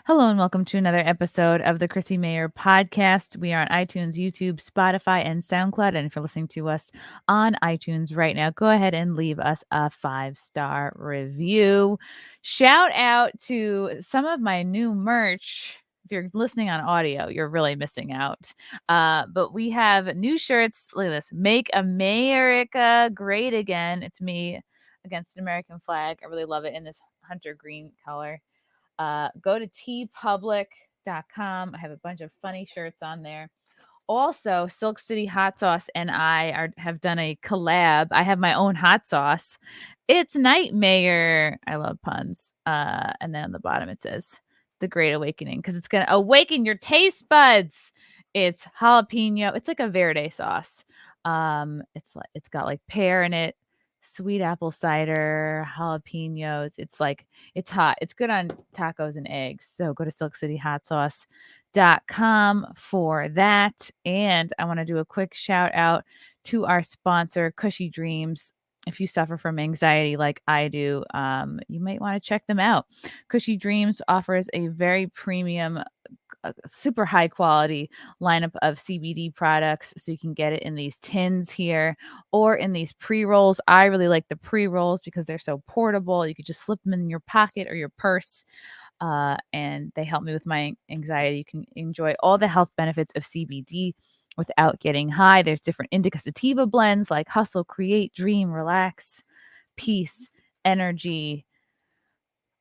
Hello and welcome to another episode of the Chrissie Mayr podcast. We are on iTunes, YouTube, Spotify, and SoundCloud. And if you're listening to us on iTunes right now, go ahead and leave us a 5-star review. Shout out to some of my new merch. If you're listening on audio, you're really missing out. But we have new shirts. Look at this. Make America Great Again. It's me against an American flag. I really love it in this hunter green color. Go to tpublic.com. I have a bunch of funny shirts on there. Also, Silk City Hot Sauce and I have done a collab. I have my own hot sauce. It's Nightmare. I love puns. And then on the bottom it says The Great Awakening because it's going to awaken your taste buds. It's jalapeno. It's like a verde sauce. It's got like pear in it, sweet apple cider, jalapenos. It's hot. It's good on tacos and eggs. So go to silkcityhotsauce.com for that. And I want to do a quick shout out to our sponsor, Cushy Dreams. If you suffer from anxiety like I do, you might want to check them out. Cushy Dreams offers a very premium, super high quality lineup of CBD products. So you can get it in these tins here or in these pre-rolls. I really like the pre-rolls because they're so portable. You could just slip them in your pocket or your purse. And they help me with my anxiety. You can enjoy all the health benefits of CBD without getting high. There's different indica sativa blends like hustle, create, dream, relax, peace, energy.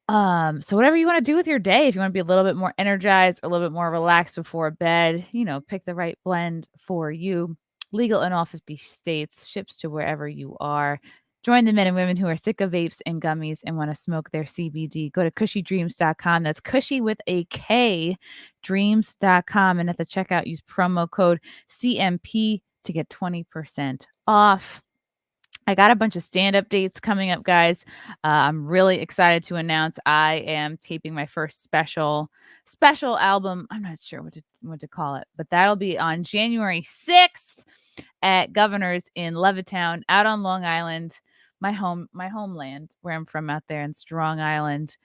So whatever you want to do with your day, if you want to be a little bit more energized, a little bit more relaxed before bed, pick the right blend for you. Legal in all 50 states, ships to wherever you are. Join the men and women who are sick of vapes and gummies and want to smoke their CBD. Go to cushydreams.com. That's cushy with a K, dreams.com. And at the checkout, use promo code CMP to get 20% off. I got a bunch of stand-up dates coming up, guys. I'm really excited to announce I am taping my first special album. I'm not sure what to call it, but that'll be on January 6th at Governor's in Levittown, out on Long Island, my homeland, where I'm from out there in Strong Island.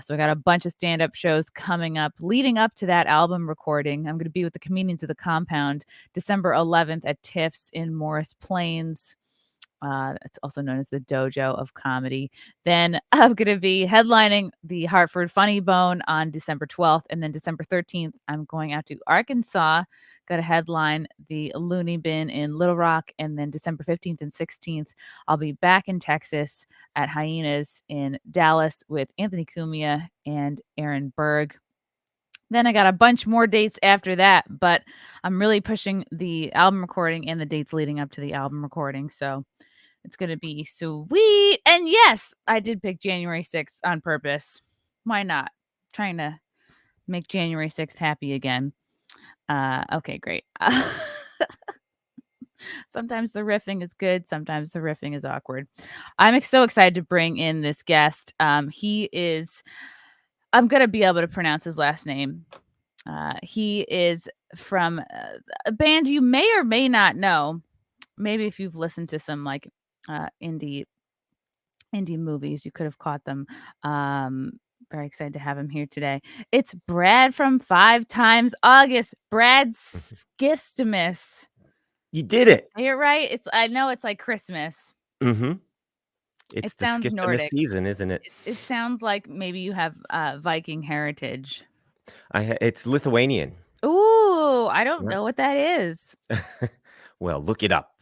So I got a bunch of stand-up shows coming up leading up to that album recording. I'm going to be with the Comedians of the Compound December 11th at Tiff's in Morris Plains. It's also known as the Dojo of Comedy. Then I'm going to be headlining the Hartford Funny Bone on December 12th. And then December 13th, I'm going out to Arkansas, got to headline the Looney Bin in Little Rock. And then December 15th and 16th, I'll be back in Texas at Hyenas in Dallas with Anthony Cumia and Aaron Berg. Then I got a bunch more dates after that, but I'm really pushing the album recording and the dates leading up to the album recording. So it's going to be sweet. And yes, I did pick January 6th on purpose. Why not? Trying to make January 6th happy again. Okay, great. Sometimes the riffing is good. Sometimes the riffing is awkward. I'm so excited to bring in this guest. He is, I'm going to be able to pronounce his last name. He is from a band you may or may not know. Maybe if you've listened to some like indie movies, you could have caught them. Very excited to have him here today. It's Brad from 5 Times August. Brad Skistimus. You did it. Are you right? I know it's like Christmas. Mm-hmm. It's It the sounds Skistimus Nordic season, isn't it? It sounds like maybe you have Viking heritage. It's Lithuanian. Ooh, I don't Right. know what that is. Well, look it up.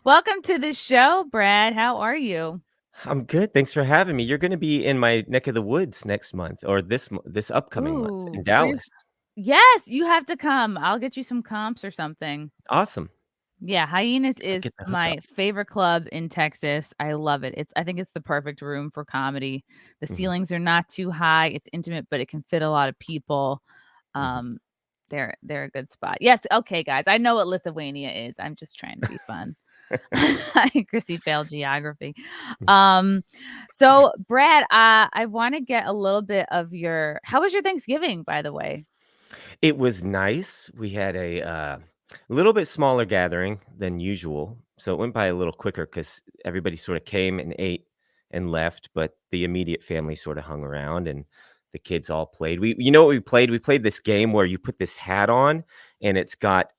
Welcome to the show, Brad. How are you? I'm good. Thanks for having me. You're going to be in my neck of the woods next month, or this upcoming month in Dallas. Yes, you have to come. I'll get you some comps or something. Awesome. Yeah, Hyenas is my favorite club in Texas. I love it. I think it's the perfect room for comedy. The ceilings are not too high. It's intimate, but it can fit a lot of people. They're a good spot. Yes, okay, guys. I know what Lithuania is. I'm just trying to be fun. Chrissy failed geography. So Brad, I want to get a little bit of how was your Thanksgiving, by the way? It was nice. We had a little bit smaller gathering than usual, so it went by a little quicker because everybody sort of came and ate and left, but the immediate family sort of hung around and the kids all played. You know what we played? We played this game where you put this hat on and it's got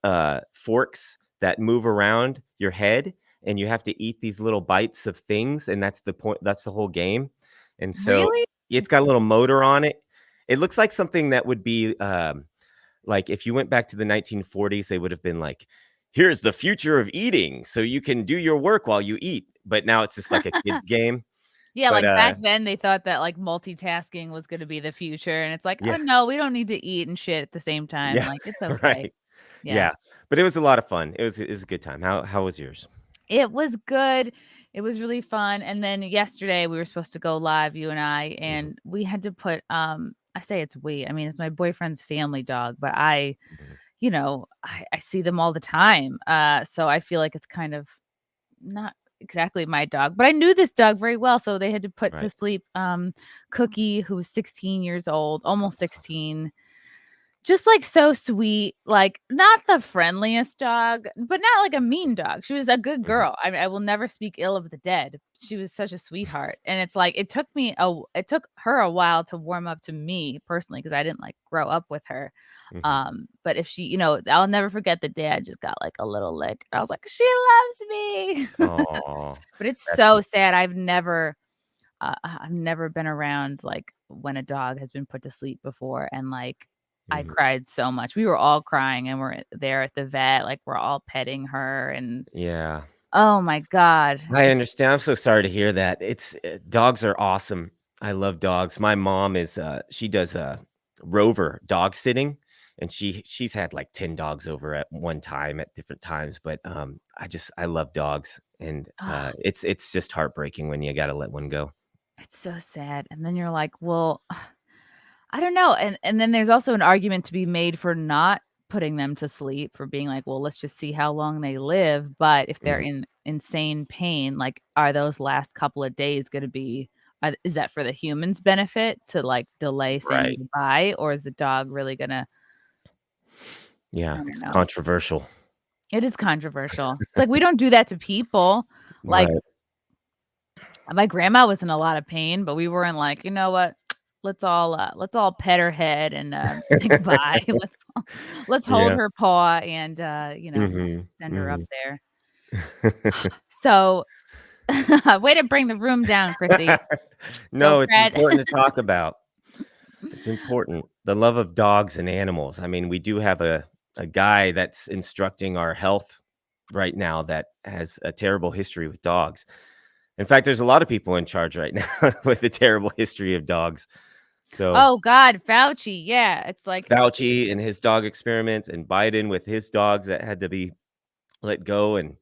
forks that move around your head and you have to eat these little bites of things, and that's the point. That's the whole game. And so Really? it's got a little motor on it. It looks like something that would be like if you went back to the 1940s, they would have been like, here's the future of eating, so you can do your work while you eat. But now it's just like a kid's game. Yeah, But like back then they thought that like multitasking was gonna be the future, and it's like, oh yeah, no, we don't need to eat and shit at the same time. yeah, Like it's okay. right. Yeah. Yeah, but it was a lot of fun. It was a good time. How was yours? It was good. It was really fun. And then yesterday we were supposed to go live, you and I, Mhm, and we had to put I say it's we. I mean, it's my boyfriend's family dog, but I, mhm. I see them all the time. So I feel like it's kind of not exactly my dog, but I knew this dog very well. So they had to put to Right. sleep Cookie, who was 16 years old, almost 16. Just, like, so sweet, like, not the friendliest dog, but not, like, a mean dog. She was a good Mhm, girl. I will never speak ill of the dead. She was such a sweetheart, and it's like, it took her a while to warm up to me personally because I didn't, like, grow up with her. mhm. But if she I'll never forget the day I just got, like, a little lick. I was like, "She loves me." Aw, But it's that's so nice. sad. I've never been around, like, when a dog has been put to sleep before, and, like, I Mhm. cried so much. We were all crying, and we're there at the vet, like, we're all petting her, and Yeah. oh my god. I It's understand. I'm so sorry to hear that. It's dogs are awesome. I love dogs. My mom is she does rover dog sitting, and she's had like 10 dogs over at one time at different times, but I love dogs, and it's just heartbreaking when you got to let one go. it's so sad, and then you're like, "Well, I don't know," and then there's also an argument to be made for not putting them to sleep, for being like, "Well, let's just see how long they live," but if they're Mhm. in insane pain, like, are those last couple of days gonna be is that for the human's benefit to, like, delay saying Right. goodbye, or is the dog really gonna I Yeah, don't it's know. controversial. It is controversial. It's like, we don't do that to people. Like, Right. my grandma was in a lot of pain, but we weren't like, "You know what? Let's all pet her head and, say goodbye. Let's hold Yeah. her paw and, Mhm. send her up Mhm. there." So, way to bring the room down, Chrissy. So, No, it's Brad important to talk about. It's important. The love of dogs and animals. I mean, we do have a guy that's instructing our health right now that has a terrible history with dogs. In fact, there's a lot of people in charge right now with a terrible history of dogs. So Oh god, Fauci, yeah, it's like Fauci and his dog experiments, and Biden with his dogs that had to be let go, and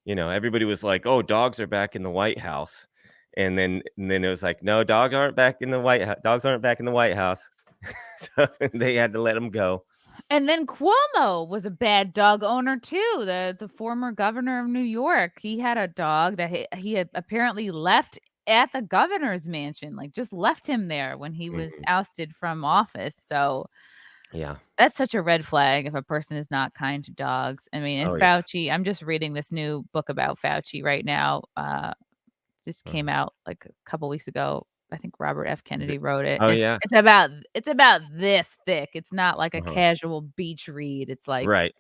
everybody was like, "Oh, dogs are back in the White House," and then it was like, "No, dogs aren't back in the White House. Dogs aren't back in the White House." So they had to let them go. and then Cuomo was a bad dog owner too, the former governor of New York. He had a dog that he had apparently left at the governor's mansion, like, just left him there when he was Mhm. ousted from office, so Yeah. that's such a red flag if a person is not kind to dogs. I mean, and Oh, yeah. Fauci, I'm just reading this new book about Fauci right now. This came Uh-huh. out like a couple weeks ago. I think Robert F. Is Kennedy it wrote it. Oh, yeah. It's about this thick. It's not like a Uh-huh. casual beach read. It's like Right.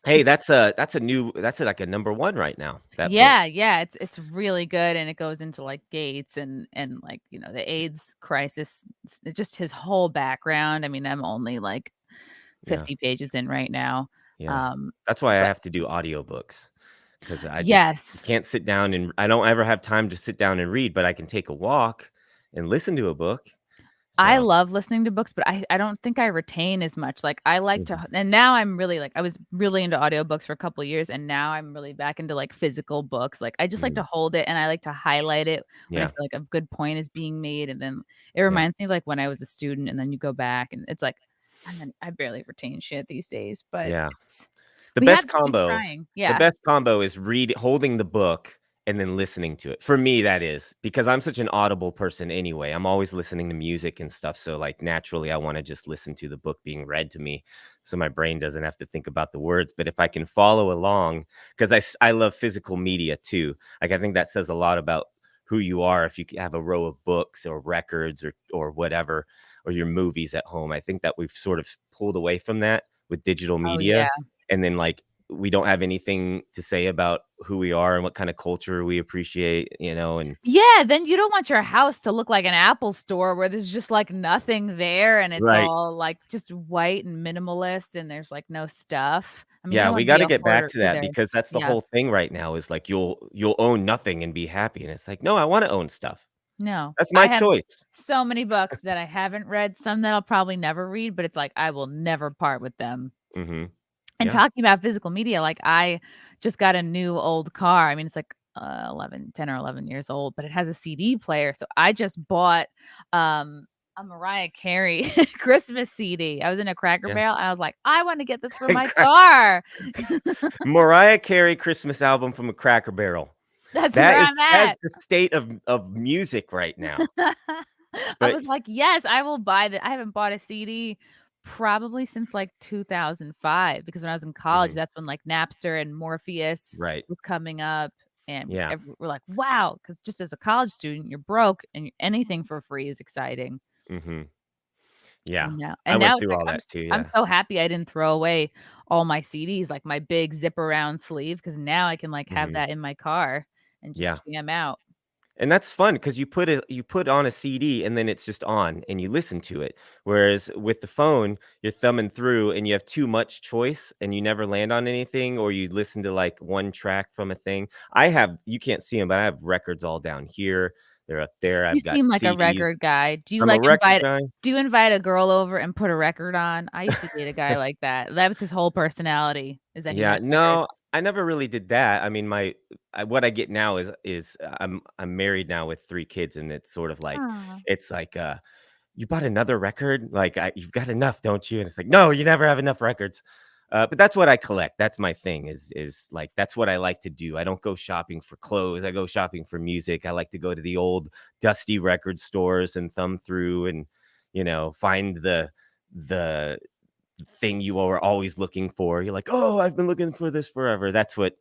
Hey, it's that's like a number 1 right now, that book. yeah, yeah, it's really good, and it goes into, like, Gates and, like, the AIDS crisis, just his whole background. I mean, I'm only, like, Yeah, 50 pages in right now. yeah. Um, That's why I but have to do audiobooks, 'cause I just yes. can't sit down, and I don't ever have time to sit down and read, but I can take a walk and listen to a book. I So love listening to books, but I don't think I retain as much. Like, I like to Mhm. and now I'm really, like I was really into audiobooks for a couple of years, and now I'm really back into, like, physical books. Like, I just like to Mhm. hold it, and I like to highlight it when I Yeah, feel like a good point is being made, and then it yeah. reminds me of, like, when I was a student, and then you go back, and it's like and then I barely retain shit these days, but Yeah. it's The we have best to keep combo trying. the Yeah. best combo is holding the book and then listening to it. For me, that is, because I'm such an audible person anyway. I'm always listening to music and stuff, so, like, naturally, I wanna just listen to the book being read to me, so my brain doesn't have to think about the words, but if I can follow along, 'cause I love physical media too. Like, I think that says a lot about who you are if you have a row of books or records or whatever, or your movies at home. I think that we've sort of pulled away from that with digital Oh, yeah. media, and then like we don't have anything to say about who we are and what kind of culture we appreciate, and Yeah, then you don't want your house to look like an Apple store where there's just, like, nothing there and it's right. all, like, just white and minimalist and there's, like, no stuff. I mean, you Yeah, don't we wanna be gotta a get back hoarder to that either. because that's the Yeah. whole thing right now is like you'll own nothing and be happy. And it's like, no, I want to own stuff. No. That's my I have choice. so many books that I haven't read, some that I'll probably never read, but it's like, I will never part with them. Hmm. And Yeah. talking about physical media, like, I just got a new old car. I mean, it's like, 10 or 11 years old, but it has a CD player, so I just bought, a Mariah Carey Christmas CD. I was in a Cracker Yeah. Barrel, I was like, "I wanna get this for my car." Mariah Carey Christmas album from a Cracker Barrel. That's That where is I'm that's at. the state of music right now. I But was like, "Yes, I will buy that." I haven't bought a CD probably since, like, 2005 because when I was in college, Mhm. that's when, like, Napster and Morpheus Right. was coming up, and Yeah. we're like, "Wow," because just as a college student, you're broke and anything for free is exciting. Mhm. Yeah. I And went now it's through like all that too, I'm yeah. so happy I didn't throw away all my CDs, like my big zip around sleeve, because now I can, like, have Mhm. that in my car and just Yeah. jam out. And that's fun because you put on a CD and then it's just on and you listen to it. Whereas with the phone, you're thumbing through and you have too much choice and you never land on anything or you listen to like one track from a thing. You can't see them, but I have records all down here. They're up there. You I've got seem like a CDs. record guy. I'm a record guy. Do you invite a girl over and put a record on? I used to date a guy like that. That was his whole personality, is that he Yeah, had records. no, I never really did that. I mean, what I get now is I'm married now with 3 kids, and it's sort of like Aw. it's like, "You bought another record? Like, you've got enough, don't you?" And it's like, "No, you never have enough records." But that's what I collect. That's my thing is like that's what I like to do. I don't go shopping for clothes. I go shopping for music. I like to go to the old dusty record stores and thumb through and, find the thing you were always looking for. You're like, "Oh, I've been looking for this forever." That's what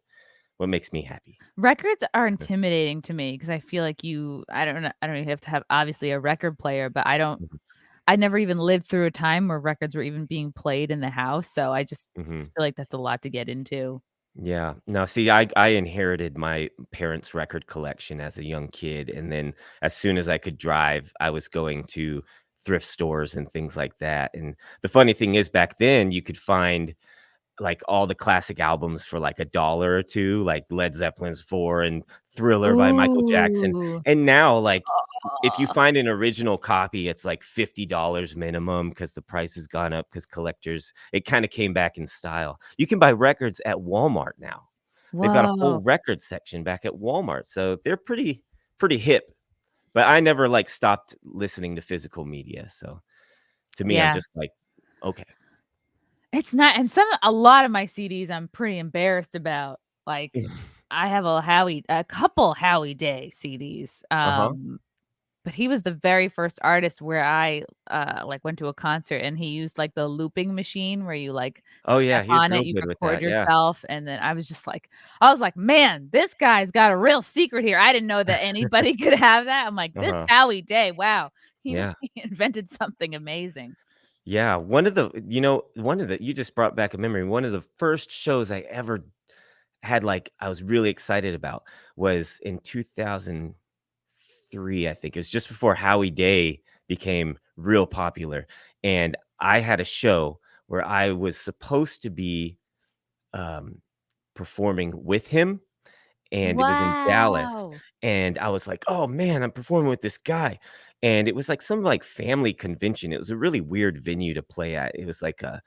makes me happy. Records are intimidating to me because I feel like I don't even have to have, obviously, a record player, but Mhm, I never even lived through a time where records were even being played in the house, so I just mhm. feel like that's a lot to get into. Yeah. No, see, I inherited my parents' record collection as a young kid, and then as soon as I could drive, I was going to thrift stores and things like that, and the funny thing is back then, you could find like all the classic albums for like a dollar or two, like Led Zeppelin's 4 and Thriller by Michael Jackson. Ooh. And now, like, if you Aw. find an original copy, it's like $50 minimum because the price has gone up because collectors, it kind of came back in style. You can buy records at Walmart now. They've got a Whoa. whole record section back at Walmart. So they're pretty hip. But I never like stopped listening to physical media. So to me, I'm Yeah. just like, okay. It's not, and a lot of my CDs I'm pretty embarrassed about. Like, I have a couple Howie Day CDs, Uh-huh. but he was the very first artist where I, like, went to a concert and he used, like, the looping machine where you, like, Oh, step yeah, he was on real it, you good with record that, yeah. yourself, and then I was like, "Man, this guy's got a real secret here." I didn't know that anybody could have that. I'm like, "This Uh-huh. Howie Day, wow, he Yeah. he invented something amazing." Yeah, one of the you just brought back a memory. One of the first shows I ever had, like, I was really excited about was in 2003, I think. It was just before Howie Day became real popular, and I had a show where I was supposed to be, um, performing with him, and it was in Dallas, Wow. and I was like, "Oh, man, I'm performing with this guy," and it was like some, like, family convention. It was a really weird venue to play at. It was like a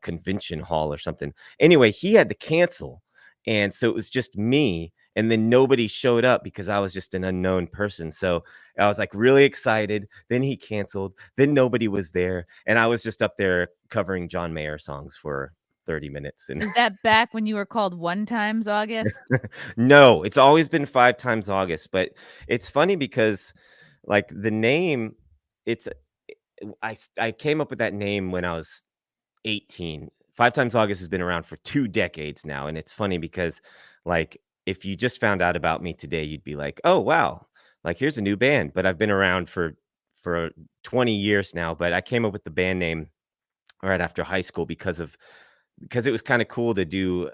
convention hall or something. Anyway, he had to cancel, and so it was just me, and then nobody showed up because I was just an unknown person, so I was, like, really excited, then he canceled, then nobody was there, and I was just up there covering John Mayer songs for 30 minutes, and Is that back when you were called One Times August? no, it's always been 5 times August, but it's funny because, like, the name, it's I came up with that name when I was 18. 5 times August has been around for 2 decades now, and it's funny because, like, if you just found out about me today, you'd be like, "Oh, wow." like, here's a new band, but I've been around for 20 years now, but I came up with the band name right after high school because it was kind of cool to do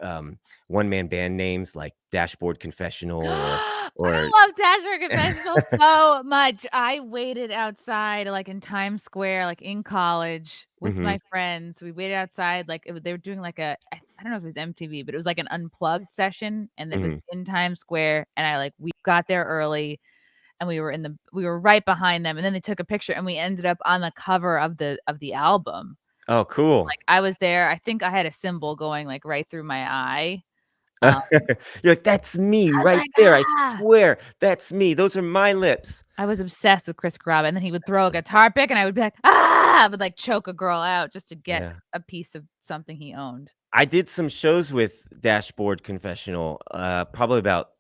one man band names like Dashboard Confessional or I love Dashboard Confessional so much. I waited outside, like, in Times Square, like, in college with Mhm, my friends. We waited outside, like, they were doing, like, I don't know if it was MTV, but it was, like, an unplugged session, and it was mhm. in Times Square, and we got there early, and we were right behind them, and then they took a picture, and we ended up on the cover of the album. Oh, cool. Like, I was there. I think I had a symbol going, like, right through my eye. Um, You're like, "That's me I was right like, there, I "Ah!" swear, that's me, those are my lips." I was obsessed with Chris Carrabba, and then he would throw a guitar pick, and I would be like, "Ah!" I would, like, choke a girl out just to get Yeah. a piece of something he owned. I did some shows with Dashboard Confessional, probably about,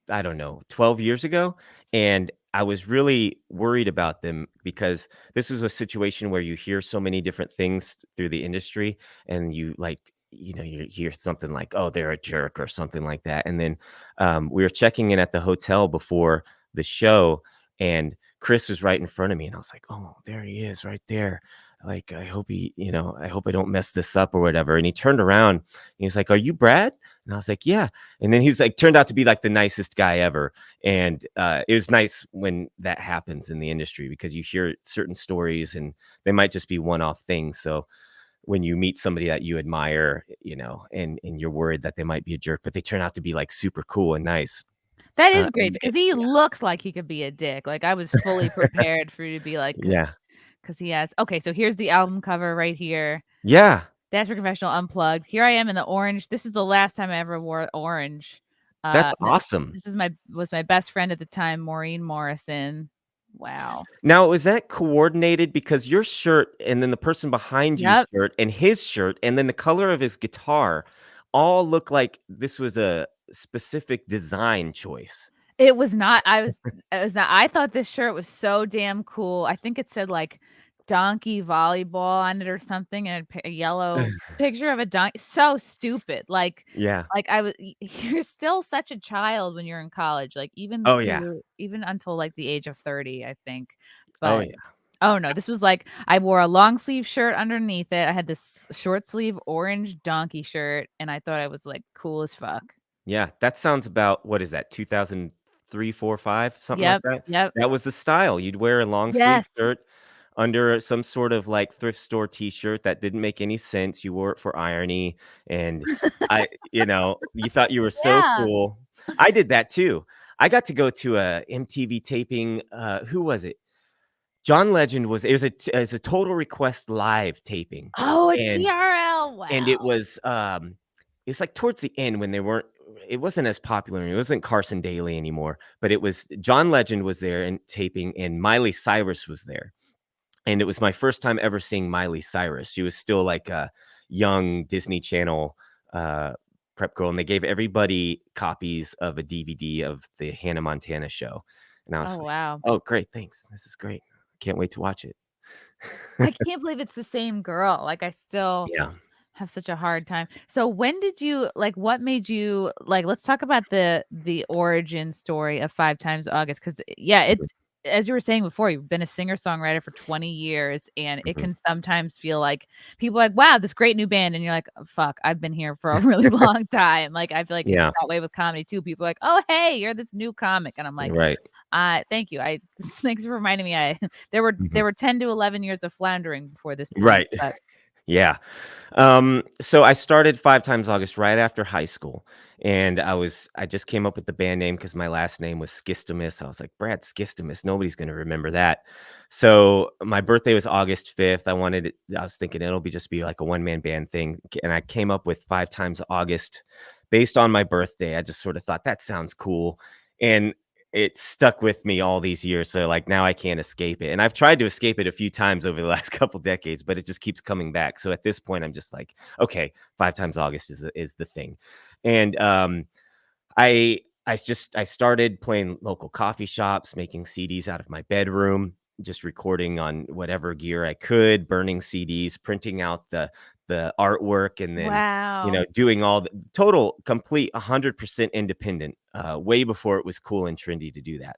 I don't know, 12 years ago, and I was really worried about them because this is a situation where you hear so many different things through the industry and you like, you hear something like, "Oh, they're a jerk," or something like that. And then we were checking in at the hotel before the show, and Chris was right in front of me, and I was like, "Oh, there he is right there. Like, I hope I don't mess this up or whatever." And he turned around and he was like, "Are you Brad?" And I was like, "Yeah." And then he's like, turned out to be like the nicest guy ever. And it was nice when that happens in the industry because you hear certain stories and they might just be one-off things. So when you meet somebody that you admire, and you're worried that they might be a jerk, but they turn out to be like super cool and nice. That Uh, is great because he yeah, looks like he could be a dick. Like, I was fully prepared for you to be like, yeah, because he has okay, so here's the album cover right here. yeah. Dashboard Confessional Unplugged. Here I am in the orange. This is the last time I ever wore orange. That's Th awesome. this is my best friend at the time, Maureen Morrison. Wow. Now, was that coordinated because your shirt and then the person behind you's Yep. shirt and his shirt and then the color of his guitar all look like this was a specific design choice? It was not it was not I thought this shirt was so damn cool. I think it said, like, donkey volleyball on it or something, and a yellow picture of a donkey so stupid. Yeah. I was you're still such a child when you're in college, like, Oh, yeah. even until, like, the age of 30, I think. Oh, But yeah. oh, no, this was like I wore a long sleeve shirt underneath it. I had this short sleeve orange donkey shirt, and I thought I was, like, cool as fuck. Yeah, that sounds about what is that, 2003, 4, 5, something like Yep, that? yep. That was the style. You'd wear a long sleeve Yes. shirt under some sort of, like, thrift store t-shirt that didn't make any sense. You wore it for irony, and you thought you were so Yeah. cool. I did that too. I got to go to a MTV taping, who was it? John Legend was it was a Total Request live taping, Oh, a and TRL, and wow. it's like towards the end when it wasn't as popular. It wasn't Carson Daly anymore, but it was John Legend was there and taping, and Miley Cyrus was there. And it was my first time ever seeing Miley Cyrus. She was still like a young Disney Channel uh, prep girl, and they gave everybody copies of a DVD of the Hannah Montana show. And I was Oh, like, wow. "Oh, great, thanks. This is great. Can't wait to watch it." I can't believe it's the same girl, like, I still Yeah. have such a hard time. So when did you what made you let's talk about the origin story of 5 Times August, 'cause yeah, Mhm, it's as you were saying before, you've been a singer-songwriter for 20 years, and it mhm. can sometimes feel like people are like, "Wow, this great new band," and you're like, "Oh, fuck, I've been here for a really long time." Like, I feel like it's Yeah. that way with comedy too. People are like, "Oh, hey, you're this new comic," and I'm like, Right. Thank you. I thanks for reminding me. I Mhm. there were 10 to 11 years of floundering before this point, Right. but Yeah. So I started 5 Times August right after high school, and I just came up with the band name because my last name was Skistimus. I was like, "Brad Skistimus, nobody's gonna remember that." So my birthday was August 5th. I was thinking it'll be like a one-man band thing, and I came up with 5 Times August based on my birthday. I just sort of thought, "That sounds cool," and it stuck with me all these years, so, like, now I can't escape it, and I've tried to escape it a few times over the last couple decades, but it just keeps coming back, so at this point, I'm just like, "Okay, 5 times August is the thing," and, I started playing local coffee shops, making CDs out of my bedroom, just recording on whatever gear I could, burning CDs, printing out the artwork, and then, wow. doing all the total complete 100% independent, way before it was cool and trendy to do that.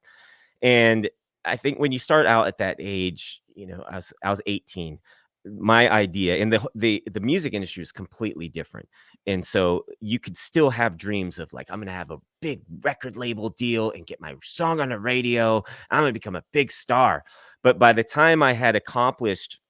And I think when you start out at that age, I was 18. My idea, and the music industry is completely different. And so you could still have dreams of like, I'm gonna have a big record label deal and get my song on the radio. I'm gonna become a big star. But by the time I had accomplished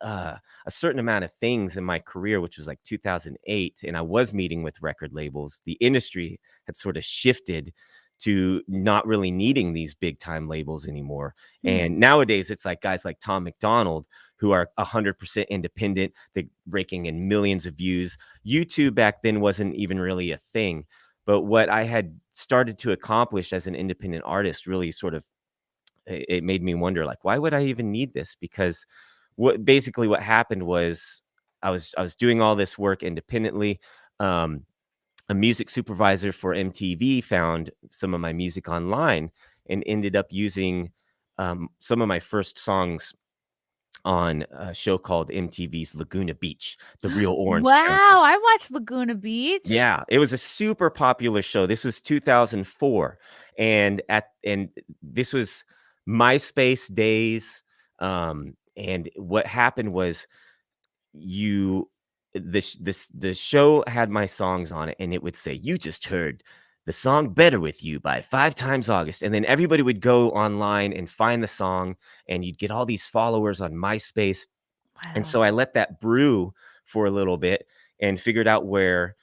a certain amount of things in my career, which was like 2008, and I was meeting with record labels, the industry had sort of shifted to not really needing these big time labels anymore. And nowadays it's like guys like Tom McDonald who are 100% independent, they're raking in millions of views. YouTube back then wasn't even really a thing. But what I had started to accomplish as an independent artist really sort of, it made me wonder, like, why would I even need this? Because what happened was I was doing all this work independently. Um, a music supervisor for MTV found some of my music online and ended up using some of my first songs on a show called MTV's Laguna Beach, the Real Orange County. Wow, I watched Laguna Beach. Yeah, it was a super popular show. This was 2004, and this was MySpace days. And what happened was you the show had my songs on it, and it would say, "You just heard the song Better With You by 5 Times August." And then everybody would go online and find the song, and you'd get all these followers on MySpace. And Wow. so I let that brew for a little bit and figured out where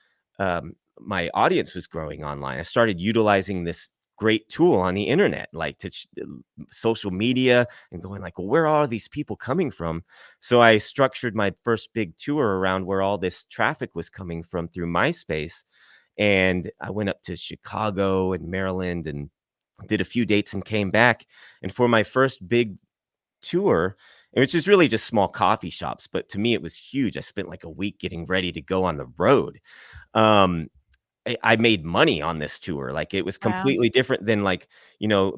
my audience was growing online. I started utilizing this great tool on the internet, like social media, and going like, well, where are these people coming from? So I structured my first big tour around where all this traffic was coming from through MySpace. And I went up to Chicago and Maryland and did a few dates and came back. And for my first big tour, which is really just small coffee shops, but to me it was huge. I spent like a week getting ready to go on the road. Um, I made money on this tour. Like, it was Wow. completely different than, like,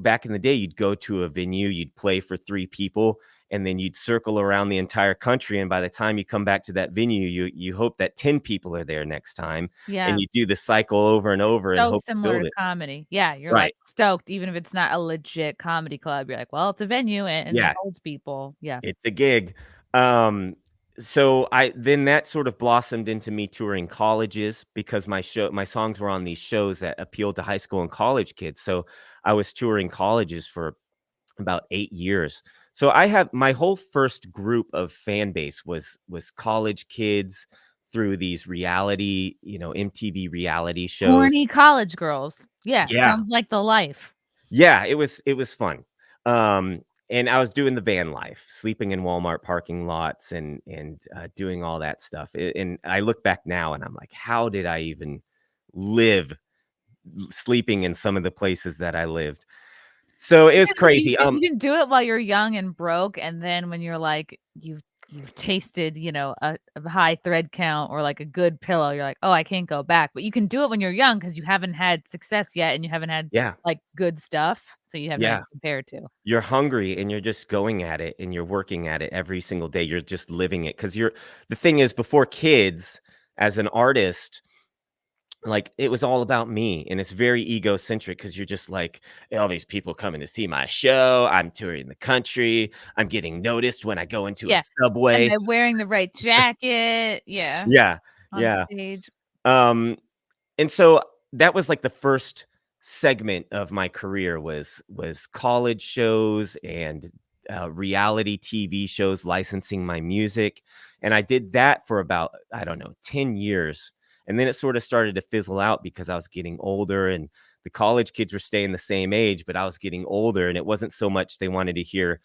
back in the day, you'd go to a venue, you'd play for 3 people, and then you'd circle around the entire country. And by the time you come back to that venue, you hope that 10 people are there next time, Yeah. and you do the cycle over and over and So hope to similar build to it. comedy. Yeah, you're, like, Right. stoked even if it's not a legit comedy club. You're like, "Well, it's a venue and it Yeah. holds people." Yeah. It's a gig. Um, so I then that sort of blossomed into me touring colleges because my songs were on these shows that appealed to high school and college kids. So I was touring colleges for about 8 years. So I have my whole first group of fan base was college kids through these reality, MTV reality shows. Horny college girls. Yeah, Yeah. sounds like the life. Yeah, it was fun. And I was doing the van life, sleeping in Walmart parking lots and doing all that stuff. And I look back now and I'm like, how did I even live sleeping in some of the places that I lived? So it was Yeah, 'cause crazy. you can do it while you're young and broke, and then when you're like, you've tasted, a high thread count or like a good pillow, you're like, "Oh, I can't go back." But you can do it when you're young because you haven't had success yet and you haven't had, Yeah, like, good stuff, so you have nothing yeah. to compare to. You're hungry and you're just going at it and you're working at it every single day. You're just living it because the thing is, before kids, as an artist, like, it was all about me, and it's very egocentric because 'cause you're just like, "All these people coming to see my show, I'm touring the country, I'm getting noticed when I go into a Yeah. Am subway." I wearing the right jacket? Yeah, Yeah, on yeah. stage. Um, and so that was, like, the first segment of my career was college shows and, reality TV shows licensing my music, and I did that for about, I don't know, 10 years, and then it sorta started to fizzle out because I was getting older, and the college kids were staying the same age, but I was getting older, and it wasn't so much they wanted to hear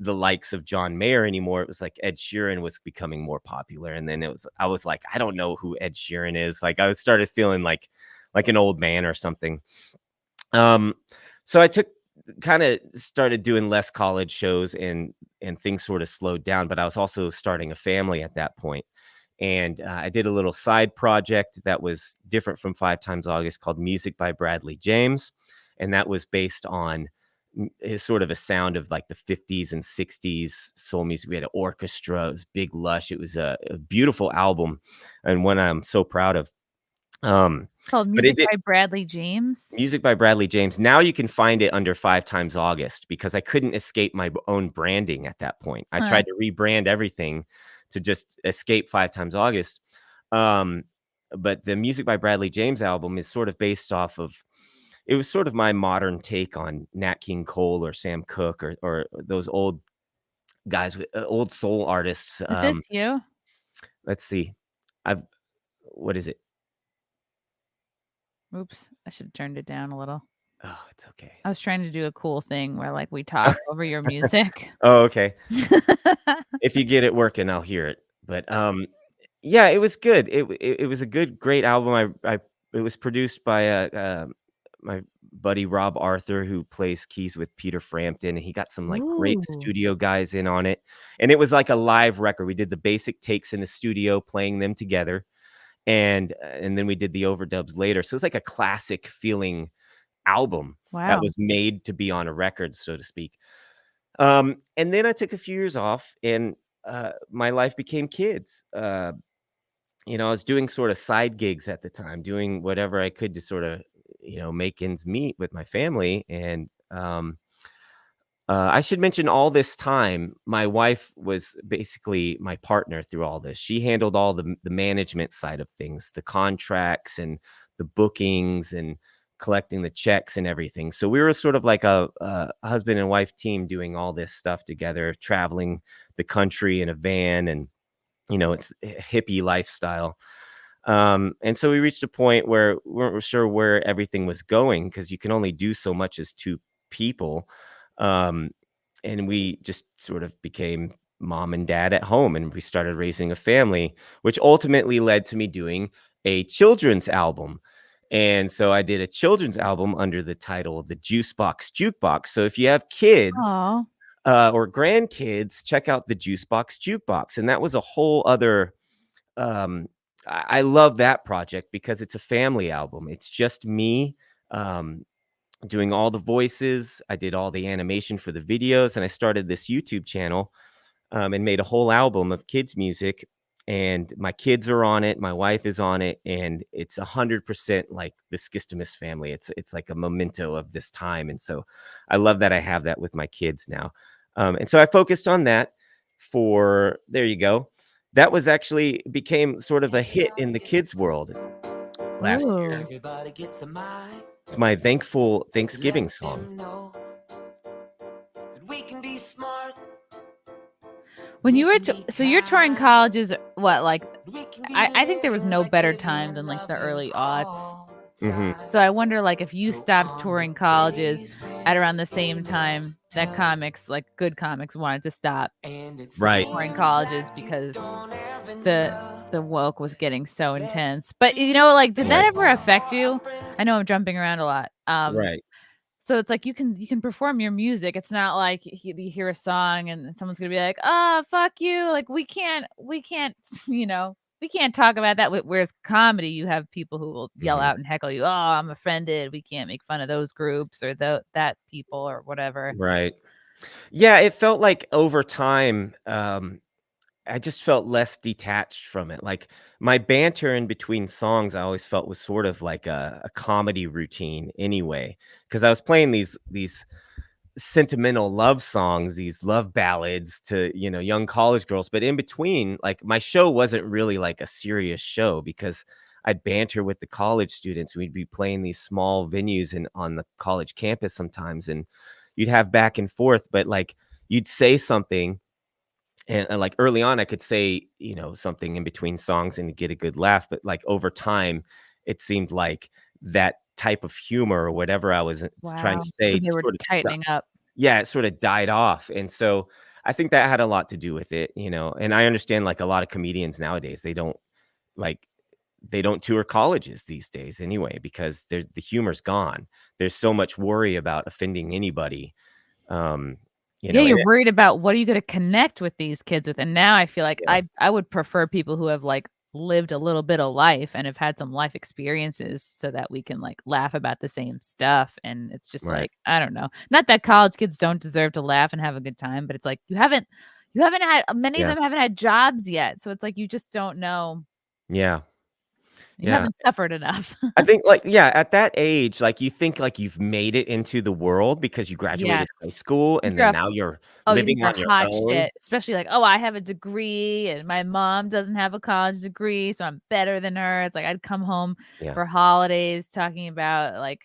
the likes of John Mayer anymore. It was like Ed Sheeran was becoming more popular. And then I was like, I don't know who Ed Sheeran is. Like, I started feeling like an old man or something. Um, so I kind of started doing less college shows and things sort of slowed down, but I was also starting a family at that point. And I did a little side project that was different from 5 Times August called Music by Bradley James. And that was based on is sort of a sound of like the 50s and 60s soul music. We had an orchestra. It was big, lush. It was a beautiful album and one I'm so proud of. Called But it Music did by Bradley James? music by Bradley James. Now you can find it under 5 Times August because I couldn't escape my own branding at that point. I Huh. tried to rebrand everything to just escape 5 Times August. Um, but the Music by Bradley James album is sort of based off of it was sort of my modern take on Nat King Cole or Sam Cooke or those old guys with old soul artists. Is this you? Let's see. I've what is it? Oops, I should have turned it down a little. Oh, it's okay. I was trying to do a cool thing where, like, we talk over your music. Oh, okay. If you get it working, I'll hear it. But, yeah, it was good. It was a good, great album. I it was produced by, my buddy Rob Arthur, who plays keys with Peter Frampton, and he got some, like, great Ooh, studio guys in on it, and it was like a live record. We did the basic takes in the studio, playing them together, and then we did the overdubs later. So it's like a classic feeling album that wow. was made to be on a record, so to speak. And then I took a few years off, and my life became kids. I was doing sort of side gigs at the time, doing whatever I could to sort of, make ends meet with my family. And I should mention all this time, my wife was basically my partner through all this. She handled all the management side of things, the contracts and the bookings and collecting the checks and everything. So we were sort of like a husband and wife team doing all this stuff together, traveling the country in a van, and it's a hippie lifestyle. And so we reached a point where we weren't sure where everything was going because you can only do so much as two people. Um, and we just sort of became mom and dad at home, and we started raising a family, which ultimately led to me doing a children's album. And so I did a children's album under the title The Juice Box Jukebox. So if you have kids Oh, or grandkids, check out the Juice Box Jukebox. And that was a whole other I love that project because it's a family album. It's just me um, doing all the voices. I did all the animation for the videos, and I started this YouTube channel and made a whole album of kids music. And my kids are on it. My wife is on it, and it's 100% like the Skistimus family. It's like a memento of this time, and so I love that I have that with my kids now. And so I focused on that for there you go. That was actually became sort of a hit in the kids world last year. ooh. Everybody gets a mic. It's my thankful To Thanksgiving let song. them know that we can be smart. When you were We can be so you're touring kind. colleges, what, like, We can be I think there was living no like better giving time than, like, the nothing early aughts. all the Mhm. time. So I wonder, like, if you So stopped on touring the colleges days when at around the it's same been time that tough comics, like good comics, wanted to stop and it Right. touring seems colleges like you because don't have the enough. the woke was getting so Let's intense. But, be like, did that Right. ever affect our you? friends. I know I'm jumping around a lot. Right. So it's like you can perform your music. It's not like you hear a song and someone's gonna be like, "Oh, fuck you!" Like we can't, we can't talk about that. Whereas comedy, you have people who will yell Mhm. out and heckle you. Oh, I'm offended. We can't make fun of those groups or that people or whatever. Right. Yeah, it felt like over time, I just felt less detached from it. Like my banter in between songs, I always felt was sort of like a comedy routine anyway, because I was playing these sentimental love songs, these love ballads to young college girls. But in between, like my show wasn't really like a serious show because I'd banter with the college students. We'd be playing these small venues and on the college campus sometimes, and you'd have back and forth. But like you'd say something and like early on, I could say, something in between songs and get a good laugh. But like over time, it seemed like that type of humor or whatever I was trying Wow. to So say they were sort of, tightening up. yeah, it sort of died off. And so I think that had a lot to do with it, and I understand like a lot of comedians nowadays, like, they don't tour colleges these days anyway, because the humor's gone. There's so much worry about offending anybody. Um, Yeah, and you're worried about what are you gonna connect with these kids with, and now I feel like yeah, I would prefer people who have, like, lived a little bit of life and have had some life experiences so that we can, like, laugh about the same stuff, and it's just right. like, I don't know. Not that college kids don't deserve to laugh and have a good time, but it's like you haven't had many of Yeah. them haven't had jobs yet, so it's like you just don't know. Yeah. You Yeah. haven't suffered enough. I think like, yeah, at that age, like you think like you've made it into the world because you graduated high Yes. school and You're then a now you're Oh, you think living you're on your hot own. shit, especially like, "Oh, I have a degree and my mom doesn't have a college degree, so I'm better than her." It's like I'd come home Yeah. for holidays talking about, like,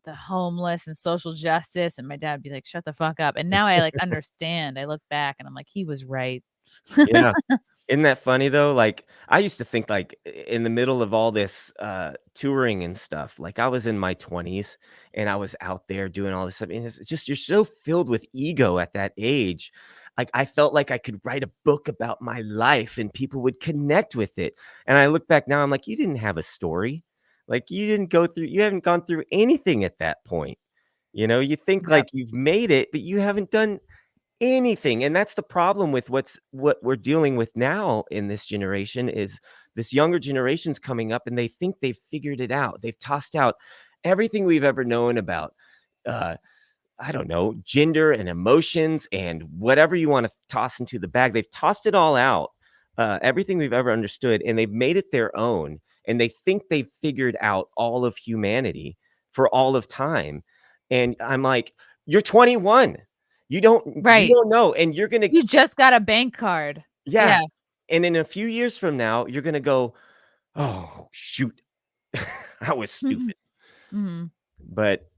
the homeless and social justice, and my dad would be like, "Shut the fuck up." And now I, like, understand. I look back and I'm like, "He was right." Yeah. Isn't that funny though? Like, I used to think like in the middle of all this touring and stuff, like I was in my 20s and I was out there doing all this stuff. And it's just you're so filled with ego at that age. Like I felt like I could write a book about my life and people would connect with it. And I look back now, I'm like, you didn't have a story. Like you haven't gone through anything at that point. You think Yep. like you've made it, but you haven't done anything. And that's the problem with what we're dealing with now in this generation is this younger generation's coming up and they think they've figured it out. They've tossed out everything we've ever known about uh I don't know, gender and emotions and whatever you want to toss into the bag. They've tossed it all out, everything we've ever understood, and they've made it their own. And they think they've figured out all of humanity for all of time. And I'm like, you're 21. You Right. don't know. And you're gonna, You just got a bank card. yeah. Yeah. And in a few years from now, you're gonna go, oh shoot, I was Mhm. stupid. Mhm. But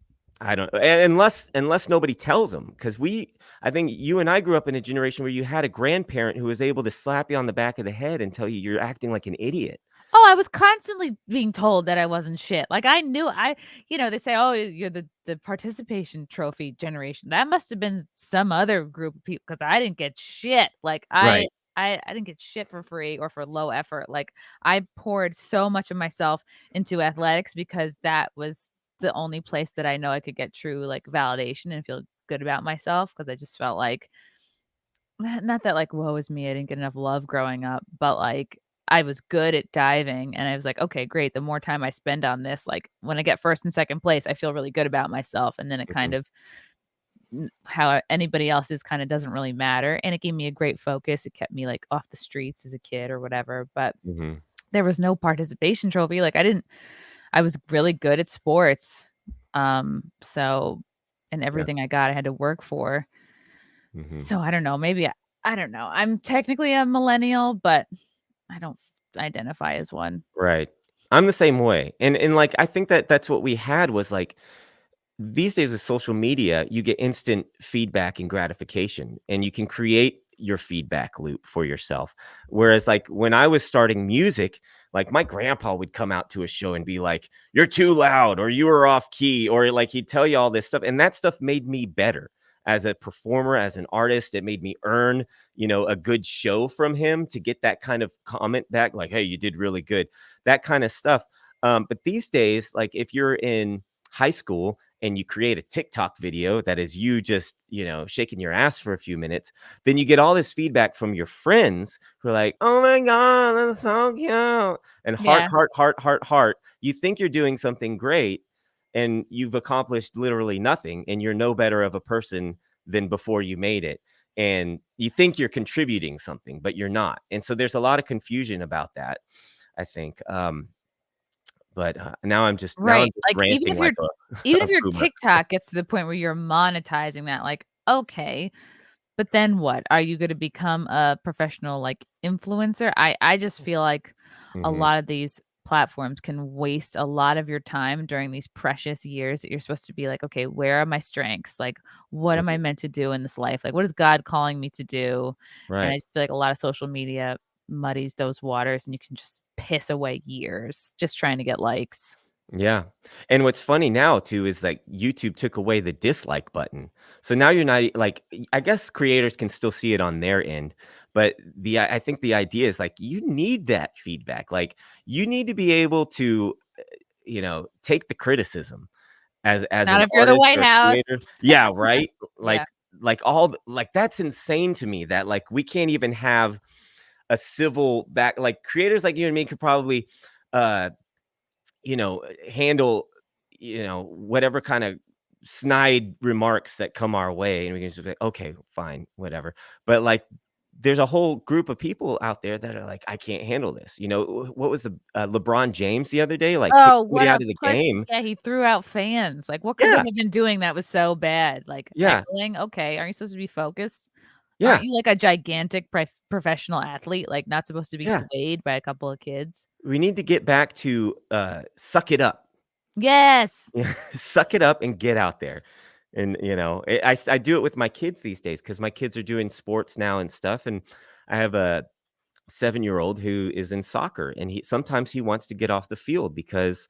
I don't unless nobody tells them, because I think you and I grew up in a generation where you had a grandparent who was able to slap you on the back of the head and tell you you're acting like an idiot. Oh, I was constantly being told that I wasn't shit. Like, I knew they say, "Oh, you're the participation trophy generation." That must have been some other group of people because I didn't get shit. Like, I Right. I didn't get shit for free or for low effort. Like, I poured so much of myself into athletics because that was the only place that I know I could get true, like, validation and feel good about myself because I just felt like not that, like, woe is me, I didn't get enough love growing up, but, like, I was good at diving, and I was like, "Okay, great, the more time I spend on this, like, when I get 1st and 2nd place, I feel really good about myself," and then it kind Mhm. of how anybody else is kinda doesn't really matter, and it gave me a great focus, it kept me, like, off the streets as a kid or whatever, but Mhm. there was no participation trophy, like, I was really good at sports, so and Yeah. everything I got, I had to work for. Mhm. So I don't know, maybe I don't know. I'm technically a millennial, but I don't identify as one. Right. I'm the same way. And like I think that that's what we had was like these days with social media, you get instant feedback and gratification, and you can create your feedback loop for yourself. Whereas, like, when I was starting music, like, my grandpa would come out to a show and be like, "You're too loud," or "You were off key," or like he'd tell you all this stuff. And that stuff made me better as a performer, as an artist. It made me earn, a good show from him to get that kind of comment back, like, "Hey, you did really good," that kind of stuff. But these days, like, if you're in high school and you create a TikTok video that is you just, shaking your ass for a few minutes, then you get all this feedback from your friends who are like, "Oh my God, that's so cute." And heart, Yeah. heart, heart, heart, heart. You think you're doing something great and you've accomplished literally nothing and you're no better of a person than before you made it. And you think you're contributing something, but you're not. And so there's a lot of confusion about that, I think. But now I'm Right. just Like, ranting like a even a if your boomer. TikTok gets to the point where you're monetizing that, like, okay, but then what? Are you gonna become a professional, like, influencer? I just feel like a Mhm. lot of these platforms can waste a lot of your time during these precious years that you're supposed to be like, "Okay, where are my strengths? Like, what am I Mhm. meant to do in this life? Like, what is God calling me to do?" And I Right. just feel like a lot of social media muddies those waters, and you can just piss away years just trying to get likes. Yeah. And what's funny now too is like YouTube took away the dislike button. So now you're not I guess creators can still see it on their end, but I think the idea is like you need that feedback. Like you need to be able to take the criticism as Not an if you're the artist White or a House. creator. Yeah, right? Yeah. Like that's insane to me that like we can't even have a civil back like creators like you and me could probably uh handle, whatever kind of snide remarks that come our way, and we can just be like, okay, fine, whatever. But like there's a whole group of people out there that are like, I can't handle this. You know, what was the LeBron James the other day, like kicked Oh, what somebody out a of the pussy. game. Yeah, he threw out fans. Like, what could they Yeah, have been doing that was so bad? Like, yeah, heckling? Okay, aren't you supposed to be focused? Aren't yeah, you like a gigantic professional athlete, like, not supposed to be yeah. swayed by a couple of kids? We need to get back to suck it up. Yes. Yeah, suck it up and get out there. And I do it with my kids these days because my kids are doing sports now and stuff. And I have a 7-year-old who is in soccer, and he sometimes he wants to get off the field because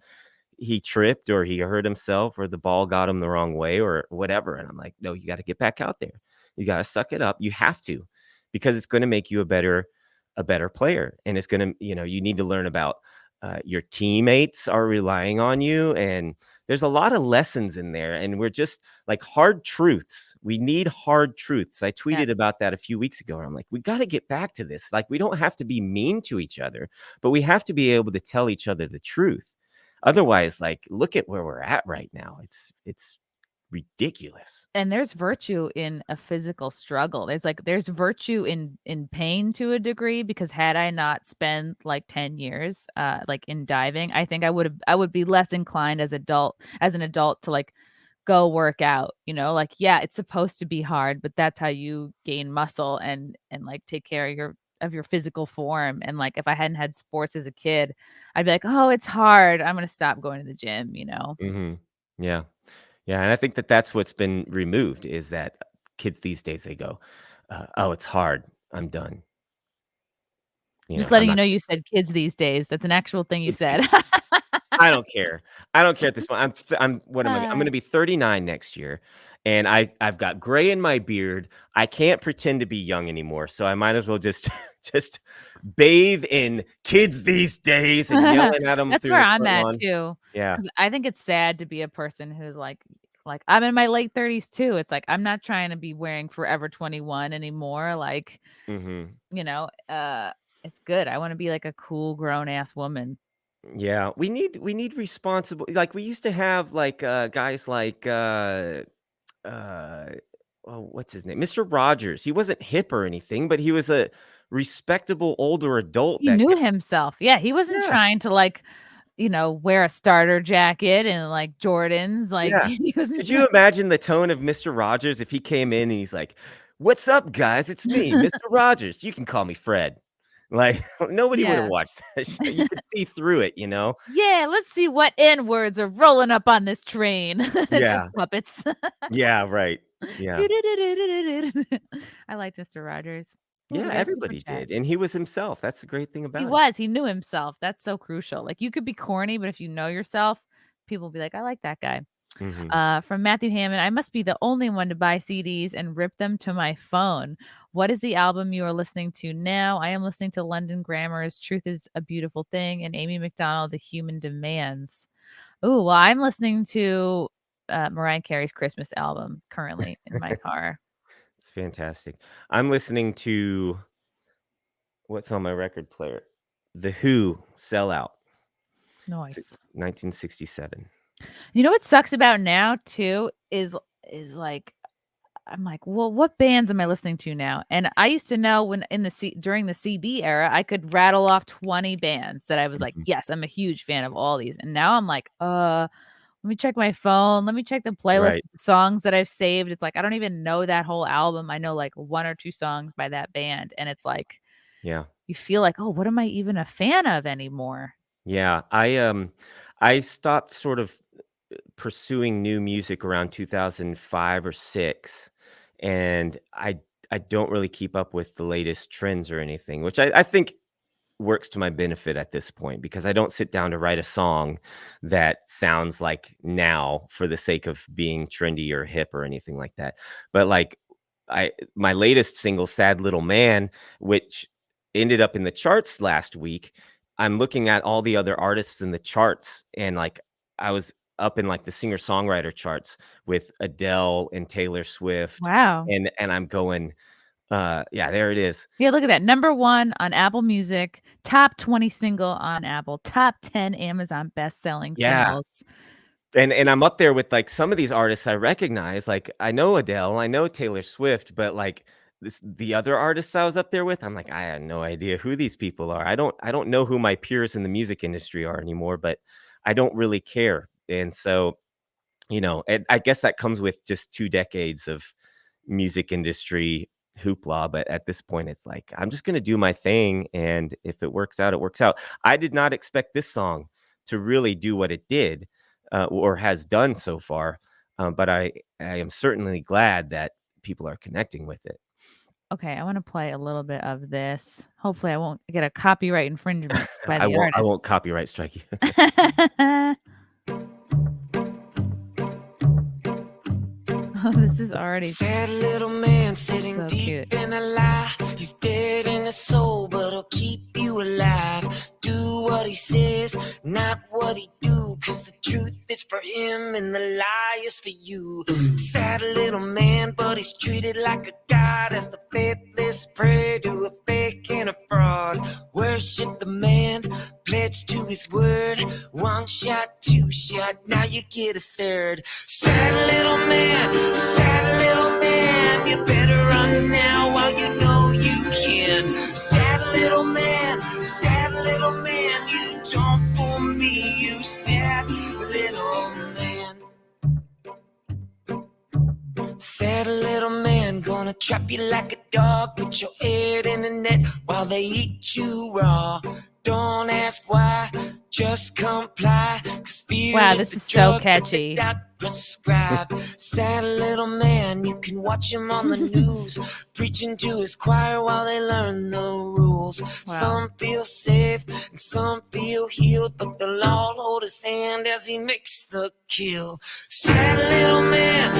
he tripped or he hurt himself or the ball got him the wrong way or whatever. And I'm like, no, you got to get back out there. You got to suck it up. You have to, because it's going to make you a better player. And it's going to, you need to learn about your teammates are relying on you. And there's a lot of lessons in there. And we're just like hard truths. We need hard truths. I tweeted Yes. about that a few weeks ago. I'm like, we got to get back to this. Like, we don't have to be mean to each other, but we have to be able to tell each other the truth. Otherwise, like, look at where we're at right now. It's ridiculous. And there's virtue in a physical struggle. There's virtue in pain to a degree, because had I not spent like 10 years like in diving, I think I would be less inclined as an adult to like go work out, like, yeah, it's supposed to be hard, but that's how you gain muscle and like take care of your physical form. And like, if I hadn't had sports as a kid, I'd be like, oh, it's hard, I'm gonna stop going to the gym. Mhm. Yeah. Yeah, and I think that that's what's been removed is that kids these days, they go, "Oh, it's hard. I'm done." Just I'm letting you not know you said kids these days. That's an actual thing you kids these said. days. I don't care. I don't care at this point. I'm what am I? I'm Uh, gonna be 39 next year, and I've got gray in my beard. I can't pretend to be young anymore, so I might as well just just bathe in kids these days and yelling at them That's through where the I'm front at lawn. too, Yeah. because I think it's sad to be a person who's like, I'm in my late 30s too. It's like, I'm not trying to be wearing Forever 21 anymore, like, Mhm. you know, uh, it's good. I wanna be like a cool grown ass woman. Yeah, we need responsible, like, we used to have, like, guys like, uh, oh, what's his name? Mr. Rogers. He wasn't hip or anything, but he was a respectable older adult He that knew could. himself. Yeah, he wasn't Yeah, trying to like, wear a starter jacket and like Jordans, like, yeah. he wasn't Could you trying. imagine the tone of Mr. Rogers if he came in and he's like, "What's up, guys? It's me, Mr. Rogers. You can call me Fred." Like, nobody would have Yeah. watched that show. You could see through it, you know? Yeah, let's see what N-words are rolling up on this train. It's just Yeah. puppets. Yeah, right. Yeah. I liked Mr. Rogers. Ooh, Yeah, we got a super everybody chat. did, and he was himself. That's the great thing He about it. was, he knew himself. That's so crucial. Like, you could be corny, but if you know yourself, people will be like, "I like that guy." Mhm. From Matthew Hammond, "I must be the only one to buy CDs and rip them to my phone. What is the album you are listening to now? I am listening to London Grammar's Truth is a Beautiful Thing and Amy Macdonald, The Human Demands." Ooh, well, I'm listening to, Mariah Carey's Christmas album currently in my car. It's fantastic. I'm listening to what's on my record player? The Who, Sell Out. It's Nice. 1967. You know what sucks about now too like, I'm like, "Well, what bands am I listening to now?" And I used to know when during the CD era, I could rattle off 20 bands that I was like, Mhm. "Yes, I'm a huge fan of all these." And now I'm like, let me check my phone. Let me check the playlist Right. of songs that I've saved." It's like, I don't even know that whole album. I know like 1 or 2 songs by that band, and it's like, Yeah. you feel like, "Oh, what am I even a fan of anymore?" Yeah. I stopped sort of pursuing new music around 2005 or 6, and I don't really keep up with the latest trends or anything, which I think works to my benefit at this point because I don't sit down to write a song that sounds like now for the sake of being trendy or hip or anything like that. But like my latest single, Sad Little Man, which ended up in the charts last week, I'm looking at all the other artists in the charts and like I was up in like the singer-songwriter charts with Adele and Taylor Swift Wow. and I'm going, yeah, there it is. Yeah, look at that. Number 1 on Apple Music, top 20 single on Apple, top 10 Amazon best-selling Yeah. singles. And I'm up there with, like, some of these artists I recognize, like, I know Adele, I know Taylor Swift, but, like, the other artists I was up there with, I'm like, I had no idea who these people are. I don't know who my peers in the music industry are anymore, but I don't really care. And so, and I guess that comes with just 2 decades of music industry hoopla. But at this point, it's like, I'm just going to do my thing. And if it works out, it works out. I did not expect this song to really do what it did or has done so far. But I am certainly glad that people are connecting with it. Okay, I want to play a little bit of this. Hopefully, I won't get a copyright infringement by I the won't artist. copyright strike you. Oh, this is already Sad little man sitting so deep cute. in a lie. He's dead in his soul, but he'll keep you alive. Do what he says, not what he do, 'cause the truth is for him and the lie is for you. Sad little man, but he's treated like a god as the faithless prey to a fake and a fraud. Worship the man, pledge to his word. 1 shot, 2 shot, now you get a third. Sad little man, you better run now while you know you can. Sad little man, you don't fool me, you sad little man. Sad little man, gonna trap you like a dog, put your head in the net while they eat you raw. Don't ask why, just comply. 'Cause fear Wow, is this the is so drug that catchy. the doctor prescribed. Sad little man, you can watch him on the news, preaching to his choir while they learn the rules. Some feel safe and some feel healed, but they'll all hold his hand as he makes the kill. Sad little man,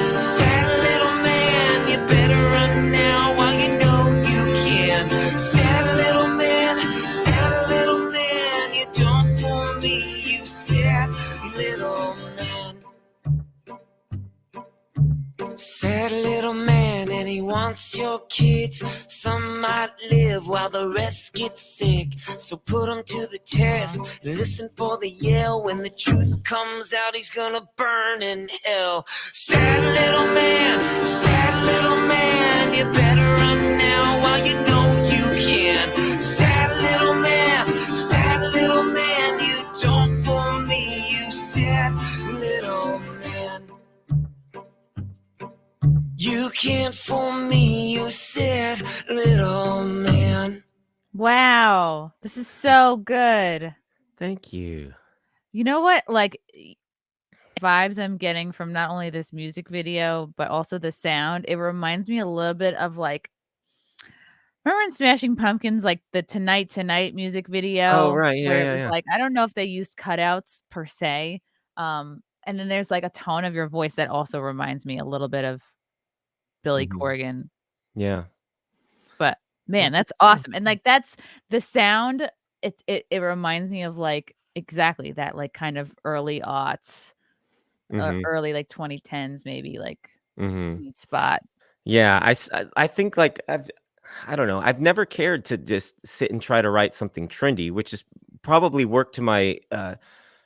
you better run now while you know you can. Sad little man, you don't fool me, you sad little man. Sad little man, and he wants your kids. Some might live while the rest get sick. So put them to the test and listen for the yell. When the truth comes out, he's gonna burn in hell. Sad little man, you better run now while you know you can. Sad little man, you don't fool me, you sad little man. You can't fool me, you sad little man. Wow, this is so good. Thank you. You know what? Like, vibes I'm getting from not only this music video, but also the sound, it reminds me a little bit of like, remember in Smashing Pumpkins, like the Tonight Tonight music video? Oh, right. Yeah, Where it yeah, was yeah. like, I don't know if they used cutouts per se. And then there's like a tone of your voice that also reminds me a little bit of Billy Mhm. Corgan. Yeah. But man, that's awesome. And like that's the sound, it reminds me of like exactly that like kind of early aughts, Mhm. early like 2010s maybe like Mhm. sweet spot. Yeah, I think like I don't know. I've never cared to just sit and try to write something trendy, which is probably worked to my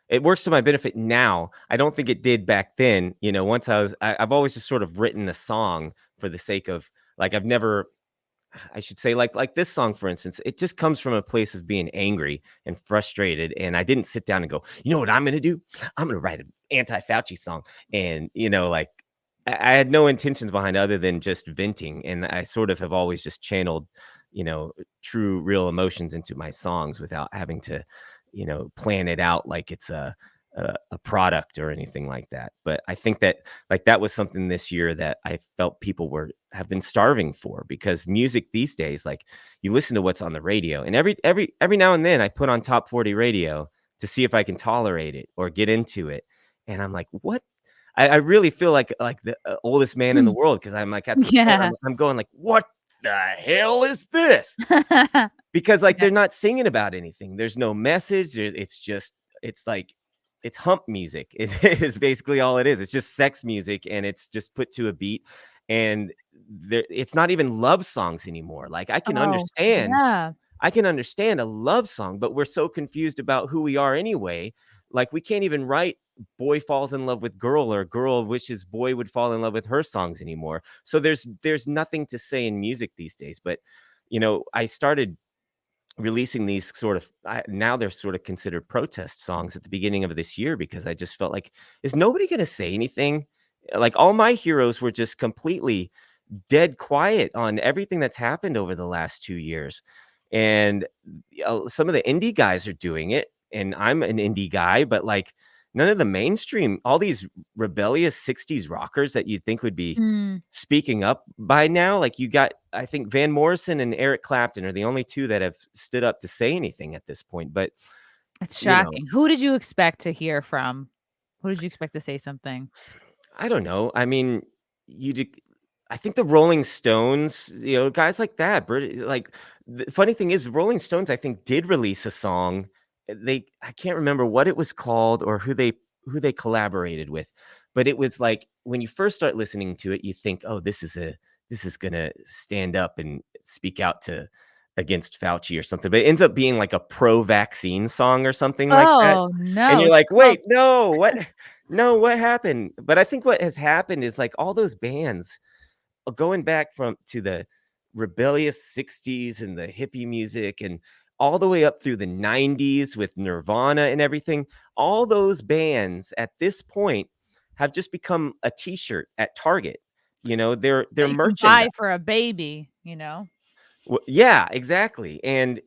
it works to my benefit now. I don't think it did back then. Once I've always just sort of written a song for the sake of like I've never I should say like this song, for instance, it just comes from a place of being angry and frustrated. And I didn't sit down and go, you know what I'm gonna do? I'm gonna write an anti-Fauci song. And like I had no intentions behind other than just venting. And I sort of have always just channeled, true real emotions into my songs without having to, plan it out like it's a product or anything like that. But I think that like that was something this year that I felt people have been starving for, because music these days, like you listen to what's on the radio, and every now and then I put on top 40 radio to see if I can tolerate it or get into it. And I'm like, what? I really feel like the oldest man in the world, because I'm like at the point, Yeah. I'm going like, what the hell is this? Because like they're not singing about anything. There's no message. It's like it's hump music is basically all it is. It's just sex music, and it's just put to a beat, and it's not even love songs anymore. Like I can understand Yeah. I can understand a love song, but we're so confused about who we are anyway Like, we can't even write boy falls in love with girl or girl wishes boy would fall in love with her songs anymore. So there's nothing to say in music these days. But I started releasing these now they're sort of considered protest songs at the beginning of this year, because I just felt like, is nobody going to say anything? Like, all my heroes were just completely dead quiet on everything that's happened over the last 2 years. And some of the indie guys are doing it, and I'm an indie guy, but like none of the mainstream, all these rebellious 60s rockers that you'd think would be speaking up by now. Like, you got, I think Van Morrison and Eric Clapton are the only two that have stood up to say anything at this point. But it's shocking. Who did you expect to hear from? Who did you expect to say something? I don't know. I mean, I think the Rolling Stones, guys like that. Like, the funny thing is, Rolling Stones, I think, did release a song. I can't remember what it was called or who they collaborated with, but it was like, when you first start listening to it, you think, oh, this is gonna stand up and speak out against Fauci or something. But it ends up being like a pro-vaccine song or something like that. Oh no! And you're like, wait, no, what? No, what happened? But I think what has happened is, like, all those bands, going back to the rebellious 60s and the hippie music, and all the way up through the 90s with Nirvana and everything, all those bands at this point have just become a t-shirt at Target. They're that you can merchandise. buy for a baby, Yeah, exactly. And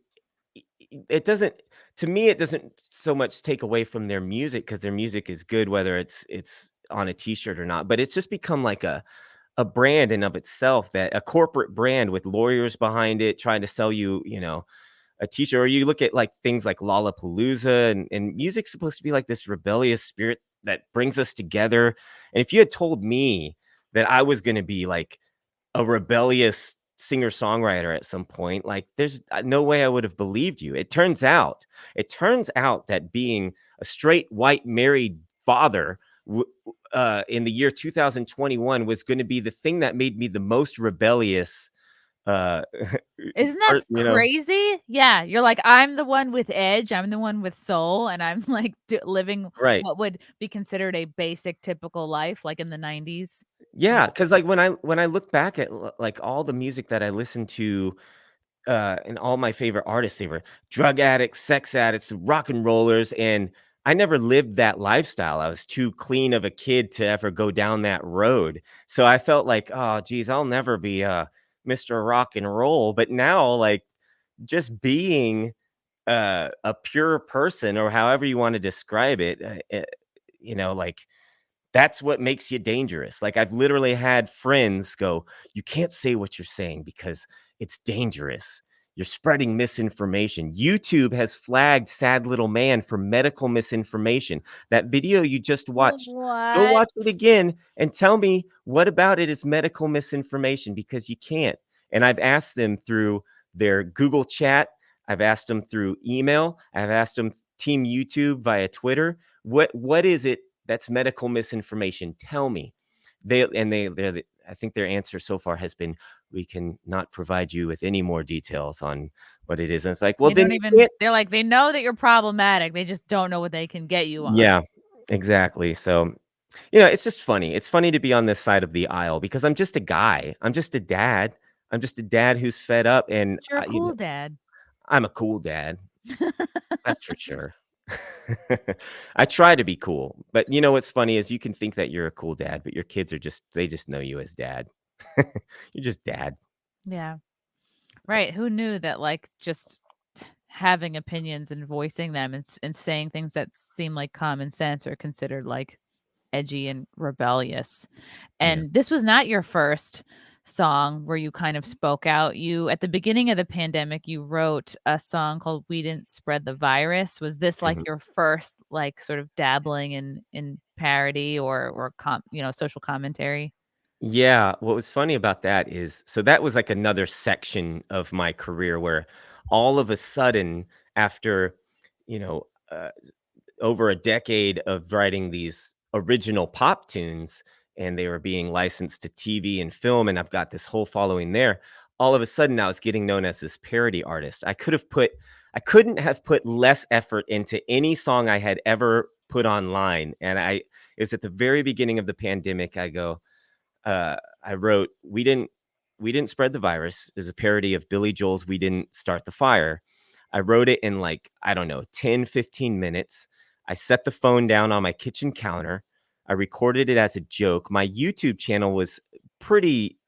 it doesn't, to me, it doesn't so much take away from their music, because their music is good, whether it's on a t-shirt or not. But it's just become like a brand in of itself, that a corporate brand with lawyers behind it trying to sell you, a t-shirt. Or you look at like things like Lollapalooza, and music's supposed to be like this rebellious spirit that brings us together. And if you had told me that I was going to be like a rebellious singer-songwriter at some point, like, there's no way I would have believed you. It turns out that being a straight white married father in the year 2021 was going to be the thing that made me the most rebellious. Isn't that crazy? Yeah, you're like, I'm the one with edge, I'm the one with soul, and I'm like living right. what would be considered a basic, typical life, like in the 90s. Yeah, because like when I look back at like all the music that I listened to, and all my favorite artists, they were drug addicts, sex addicts, rock and rollers, and I never lived that lifestyle. I was too clean of a kid to ever go down that road. So I felt like, oh, geez, I'll never be Mr. Rock and Roll. But now, like, just being a pure person, or however you want to describe it, like, that's what makes you dangerous. Like, I've literally had friends go, you can't say what you're saying because it's dangerous. You're spreading misinformation. YouTube has flagged Sad Little Man for medical misinformation. That video you just watched, go watch it again and tell me what about it is medical misinformation, because you can't. And I've asked them through their Google chat. I've asked them through email. I've asked them Team YouTube via Twitter. What is it that's medical misinformation? Tell me. I think their answer so far has been, we can not provide you with any more details on what it is. And it's like, well, they're like, they know that you're problematic. They just don't know what they can get you on. Yeah, exactly. So, it's just funny. It's funny to be on this side of the aisle, because I'm just a guy. I'm just a dad. I'm just a dad who's fed up. And you're a cool dad. I'm a cool dad. That's for sure. I try to be cool, but what's funny is, you can think that you're a cool dad, but your kids they just know you as dad. You're just dad. Yeah. Right. Who knew that, like, just having opinions and voicing them and saying things that seem like common sense are considered like edgy and rebellious. And this was not your first song where you kind of spoke out. At the beginning of the pandemic, you wrote a song called We Didn't Spread the Virus. Was this like your first, like, sort of dabbling in parody or social commentary? Yeah, what was funny about that is, so that was like another section of my career where all of a sudden, after over a decade of writing these original pop tunes, and they were being licensed to TV and film, and I've got this whole following there, all of a sudden I was getting known as this parody artist. I could have put I couldn't have put less effort into any song I had ever put online. And it was at the very beginning of the pandemic. I wrote, we didn't spread the virus, is a parody of Billy Joel's We Didn't Start the Fire. I wrote it in like, I don't know, 10, 15 minutes. I set the phone down on my kitchen counter. I recorded it as a joke. My YouTube channel was pretty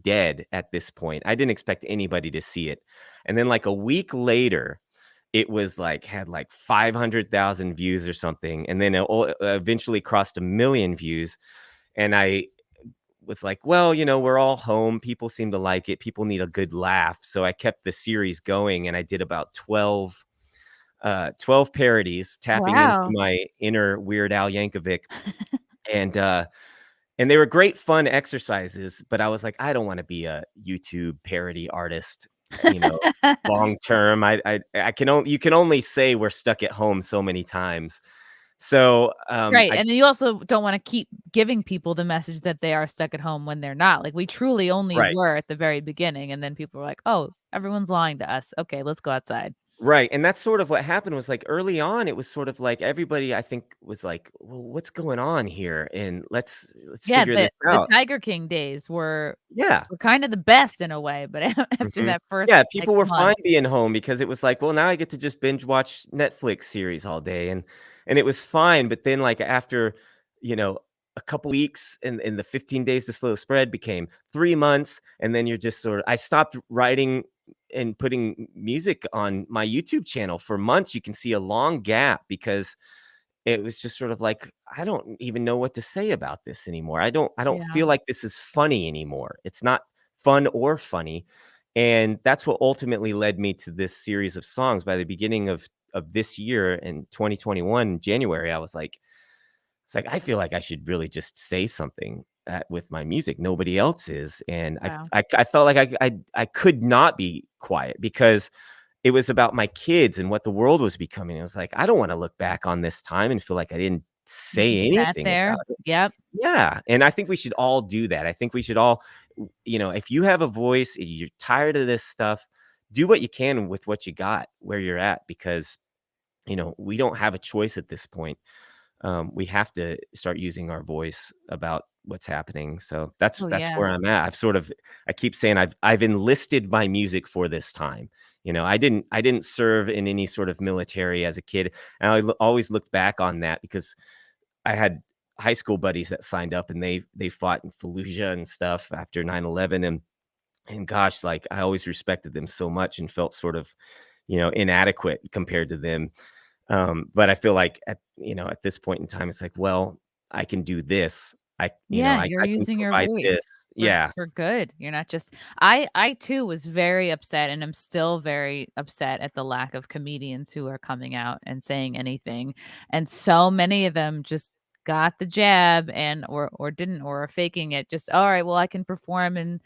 dead at this point. I didn't expect anybody to see it. And then like a week later, it was like, had like 500,000 views or something. And then it eventually crossed 1 million views. And I was like, well, we're all home. People seem to like it. People need a good laugh. So I kept the series going, and I did about 12 parodies, tapping into Wow. my inner Weird Al Yankovic. And they were great fun exercises, but I was like, I don't want to be a YouTube parody artist, long term. You can only say we're stuck at home so many times. So Right. And then you also don't want to keep giving people the message that they are stuck at home when they're not. Like, we truly only Right. were at the very beginning, and then people were like, oh, everyone's lying to us. Okay, let's go outside. Right. And that's sort of what happened. Was like early on, it was sort of like everybody, I think, was like, well, what's going on here? And let's figure this The out. Tiger King days were Yeah. kind of the best in a way, but after Mhm. that first Yeah, people were month. fine being home because it was like, well, now I get to just binge watch Netflix series all day, and it was fine. But then, like after, a couple weeks, and the 15 days to slow spread became 3 months, and then you're just sort of. I stopped writing and putting music on my YouTube channel for months. You can see a long gap because it was just sort of like, I don't even know what to say about this anymore. I don't Yeah. feel like this is funny anymore. It's not fun or funny. And that's what ultimately led me to this series of songs. By the beginning of this year in 2021, January, I was like, I feel like I should really just say something with my music. Nobody else is. And Wow. I felt like I could not be quiet because it was about my kids and what the world was becoming. I was like, I don't want to look back on this time and feel like I didn't You say just sat anything there. about it. Yep. Yeah. And I think we should all do that. I think we should all, if you have a voice, you're tired of this stuff, do what you can with what you got where you're at, because, we don't have a choice at this point. We have to start using our voice about what's happening. So that's Yeah. where I'm at. I keep saying I've enlisted my music for this time. I didn't serve in any sort of military as a kid. And I always looked back on that because I had high school buddies that signed up, and they fought in Fallujah and stuff after 9/11. And gosh, like I always respected them so much and felt sort of, inadequate compared to them. But I feel like at this point in time, it's like, well, I can do this. You're I can using your provide voice this. Yeah. for good. You're not just I too was very upset, and I'm still very upset at the lack of comedians who are coming out and saying anything. And so many of them just got the jab and or didn't, or are faking it. Just, all right, well, I can perform in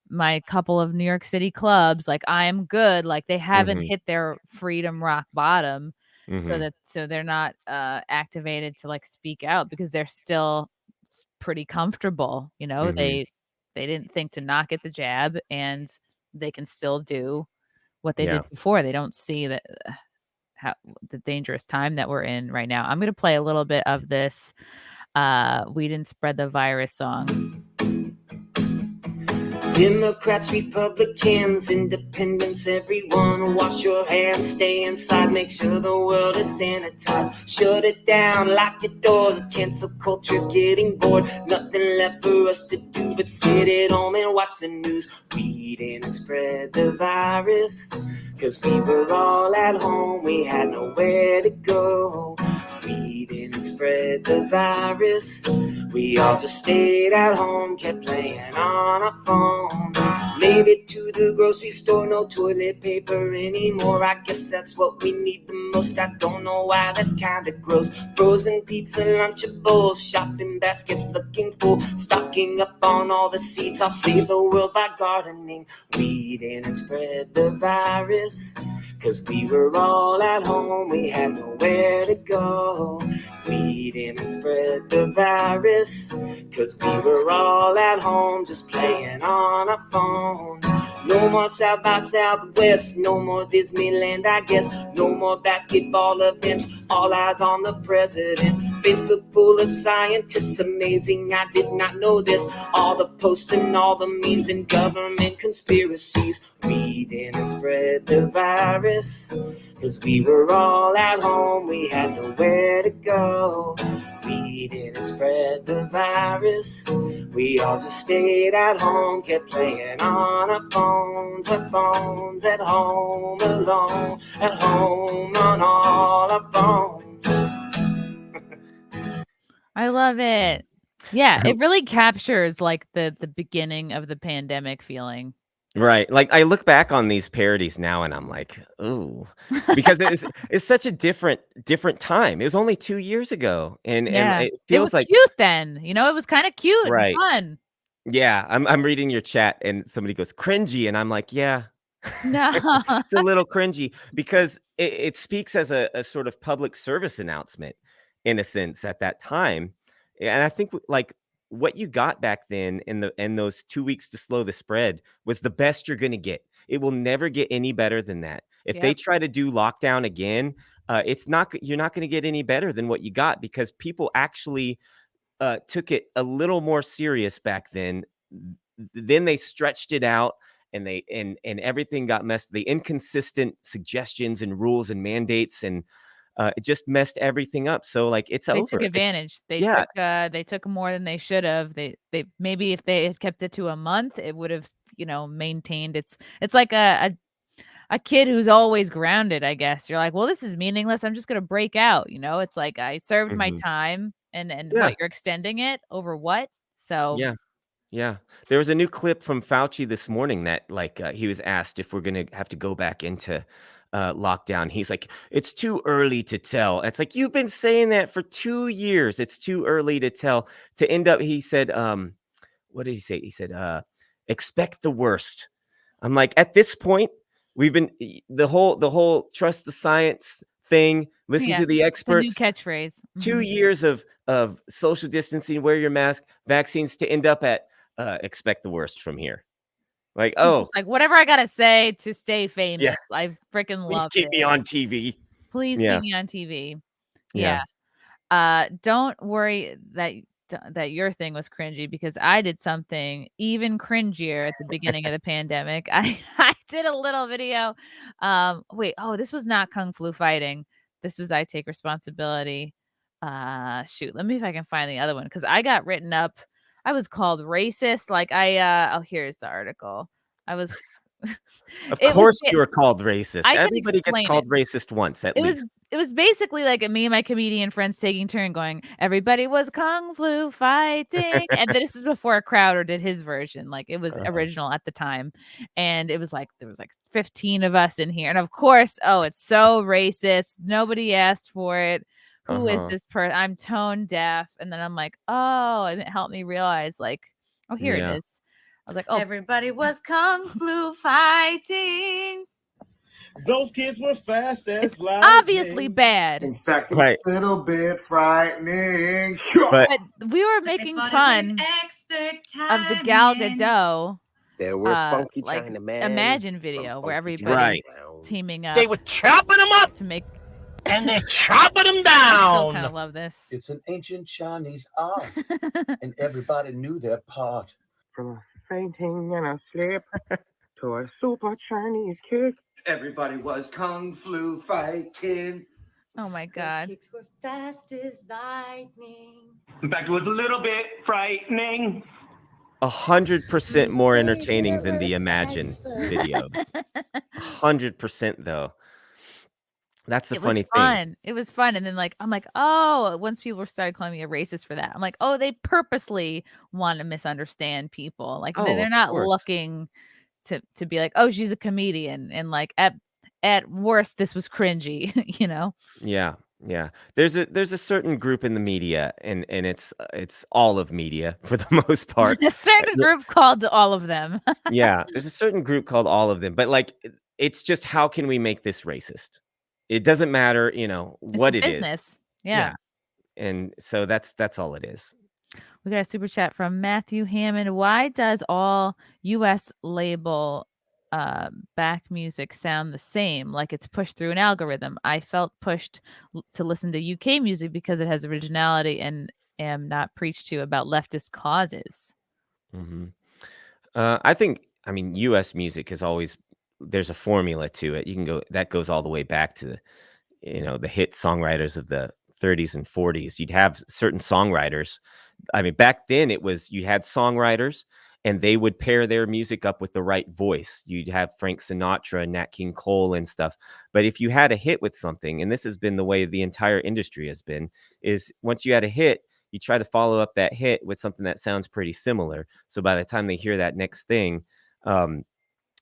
my couple of New York City clubs. Like, I am good. Like, they haven't Hmm. hit their freedom rock bottom. Hmm. So they're not activated to like speak out because they're still pretty comfortable. Hmm. They didn't think to not get the jab, and they can still do what they Yeah. did before. They don't see that how the dangerous time that we're in right now. I'm gonna play a little bit of this We Didn't Spread the Virus song. Democrats, Republicans, independents, everyone, wash your hands, stay inside, make sure the world is sanitized. Shut it down, lock your doors, it's cancel culture getting bored. Nothing left for us to do but sit at home and watch the news. We didn't spread the virus, cause we were all at home, we had nowhere to go. We didn't spread the virus, we all just stayed at home, kept playing on our phone. Made it to the grocery store, no toilet paper anymore. I guess that's what we need the most. I don't know why, that's kinda gross. Frozen pizza, Lunchables, shopping baskets looking full. Stocking up on all the seeds, I'll save the world by gardening. We didn't spread the virus, cause we were all at home, we had nowhere to go. We didn't spread the virus, cause we were all at home just playing on our phones. No more South by Southwest, no more Disneyland, I guess. No more basketball events, all eyes on the president. Facebook full of scientists, amazing, I did not know this. All the posts and all the memes and government conspiracies. We didn't spread the virus, cause we were all at home, we had nowhere to go. We didn't spread the virus, we all just stayed at home, kept playing on our phones at home alone, at home on all our phones. I love it. Yeah, it really captures like the beginning of the pandemic feeling. Right. Like I look back on these parodies now and I'm like, ooh, because it's such a different time. It was only 2 years ago. And Yeah. it It feels was like cute then. You know, it was kind of cute Right. and fun. Yeah, I'm reading your chat and somebody goes cringy and I'm like, yeah. No. It's a little cringy because it speaks as a sort of public service announcement in a sense at that time. And I think like what you got back then in those 2 weeks to slow the spread was the best you're going to get. It will never get any better than that. If they Yep. try to do lockdown again, you're not going to get any better than what you got because people actually took it a little more serious back then. Then they stretched it out and everything got messed. The inconsistent suggestions and rules and mandates and it just messed everything up. So like it's They over. took advantage. They took more than they should have. They maybe if they had kept it to a month, it would have, maintained it's like a kid who's always grounded, I guess. You're like, well, this is meaningless. I'm just gonna break out. It's like I served my Mhm. time and Yeah. what you're extending it over what? So Yeah. Yeah. There was a new clip from Fauci this morning that like he was asked if we're going to have to go back into lockdown. He's like, it's too early to tell. It's like, you've been saying that for 2 years. It's too early to tell. To end up, he said, what did he say? He said, expect the worst. I'm like, at this point, we've been the whole trust the science thing, listen yeah, to the it's a new experts. catchphrase. 2 Mhm. years of social distancing, wear your mask, vaccines to end up at expect the worst from here. Like, He's oh, just like, whatever I gotta say to stay famous. yeah, I freaking please love keep me it. on TV. Please Yeah, keep me on TV. Yeah. yeah. Don't worry that your thing was cringy because I did something even cringier at the beginning of the pandemic. I did a little video. This was not Kung Flu fighting. This was I take responsibility. Shoot, let me if I can find the other one because I got written up. I was called racist. Like here's the article. I was Of it was course you were called racist. I can Everybody gets explain it. called racist once at It least. was basically like me and my comedian friends taking turn going, everybody was Kung Flu fighting. And this is before Crowder did his version. Like it was Uh-huh. original at the time. And it was like there was like 15 of us in here. And of course, it's so racist. Nobody asked for it. Who is Uh-huh. this person? I'm tone deaf. And then I'm like, oh, it helped me realize, like, oh, here it Yeah. is. I was like, oh, everybody was Kung Flu fighting. Those kids were fast as It's lightning. obviously bad. In fact, it's Right. a little bit frightening. But But we were making fun of the Gal Gadot There were funky like China man. Imagine video where Funky everybody's Right. teaming up They were chopping them up, to make. and they're chopping them I still down. kind of love this. It's an ancient Chinese art, and everybody knew their part. From a fainting and a sleep to a super Chinese kick. Everybody was Kung Flu fighting. Oh my god. Kicks were fast as lightning. In fact, it was a little bit frightening. 100% more entertaining than the Imagine video. 100% though. That's the funny thing. Fun. It was fun. And then I'm like, oh, once people started calling me a racist for that, I'm like, oh, they purposely want to misunderstand people. Like Oh, they're of not course. looking to be like, oh, she's a comedian. And like at worst, this was cringy, Yeah. Yeah. There's a certain group in the media and it's all of media for the most part. A certain group called all of them. Yeah. There's a certain group called all of them. But like it's just how can we make this racist? It doesn't matter, what it is. Business. Yeah. And so that's all it is. We got a super chat from Matthew Hammond. Why does all U.S. label back music sound the same, like it's pushed through an algorithm. I felt pushed to listen to UK music because it has originality and am not preached to about leftist causes. Hmm. I mean, US music is always, there's a formula to it. You can go, that goes all the way back to, the hit songwriters of the 30s and 40s. You'd have certain songwriters. I mean, back then it was, you had songwriters and they would pair their music up with the right voice. You'd have Frank Sinatra and Nat King Cole and stuff. But if you had a hit with something, and this has been the way the entire industry has been, is once you had a hit, you try to follow up that hit with something that sounds pretty similar. So by the time they hear that next thing, um,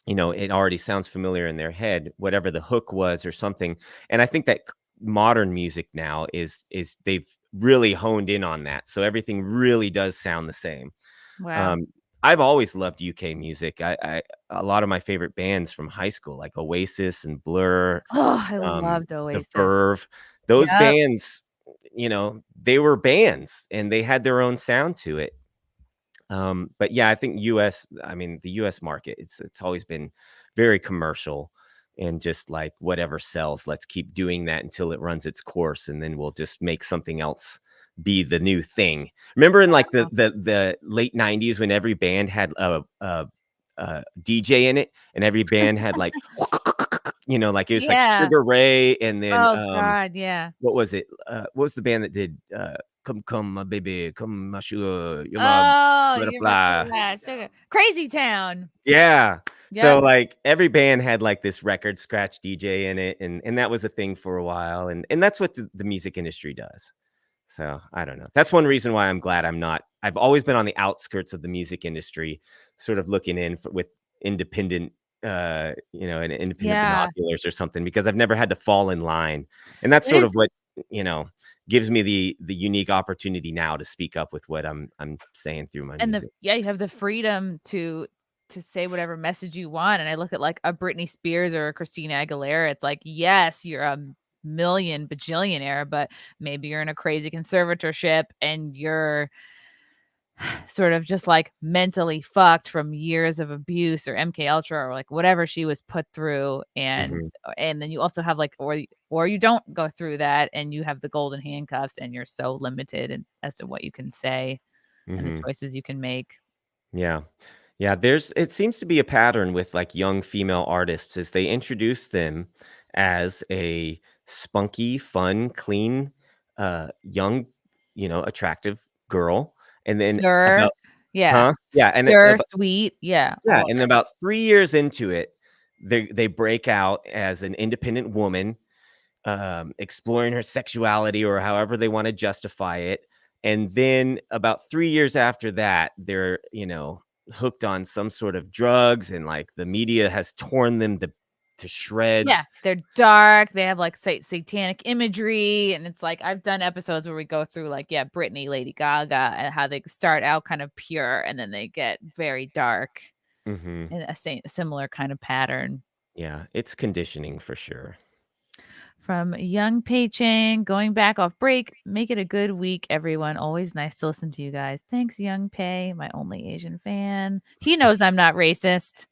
it already sounds familiar in their head, whatever the hook was or something. And I think that modern music now is they've really honed in on that. So everything really does sound the same. Wow. I've always loved UK music. A lot of my favorite bands from high school, like Oasis and Blur, Oh, I loved The Oasis. Verve, those Yep. bands, they were bands and they had their own sound to it. But yeah, I think the US market, it's always been very commercial and just like whatever sells, let's keep doing that until it runs its course, and then we'll just make something else be the new thing. Remember in like the late 90s when every band had a DJ in it, and every band had like like it was like Yeah. Sugar Ray, and then Oh God, yeah. what was it? What was the band that did Come my baby, come my sugar, you're my Oh, you're butterfly. my sugar. Crazy Town. Yeah. So Yep. like every band had like this record scratch DJ in it, and that was a thing for a while, and that's what the music industry does. So I don't know. That's one reason why I'm glad I've always been on the outskirts of the music industry, sort of looking in with independent and independent Yeah. binoculars or something, because I've never had to fall in line. And that's It sort is. of what, gives me the unique opportunity now to speak up with what I'm saying through my And music. you have the freedom to say whatever message you want. And I look at like a Britney Spears or a Christina Aguilera. It's like, yes, you're a million bajillionaire, but maybe you're in a crazy conservatorship and you're sort of just like mentally fucked from years of abuse or MK Ultra or like whatever she was put through. And then you also have like, or you don't go through that and you have the golden handcuffs and you're so limited as to what you can say and the choices you can make. Yeah. Yeah, it seems to be a pattern with like young female artists is they introduce them as a spunky, fun, clean, young, attractive girl. And then Sure. about Yeah. huh? Yeah, and Sure, sweet. Yeah. yeah, All of and it. about 3 years into it, they break out as an independent woman, exploring her sexuality or however they want to justify it. And then about 3 years after that, they're, hooked on some sort of drugs, and like the media has torn them to Yeah, shreds. they're dark. They have like satanic imagery, and it's like I've done episodes where we go through like Britney, Lady Gaga, and how they start out kind of pure and then they get very dark Hmm. in a similar kind of pattern. Yeah, it's conditioning for sure. From Young Pei Chang, going back off break, make it a good week, everyone. Always nice to listen to you guys. Thanks, Young Pei, my only Asian fan. He knows I'm not racist.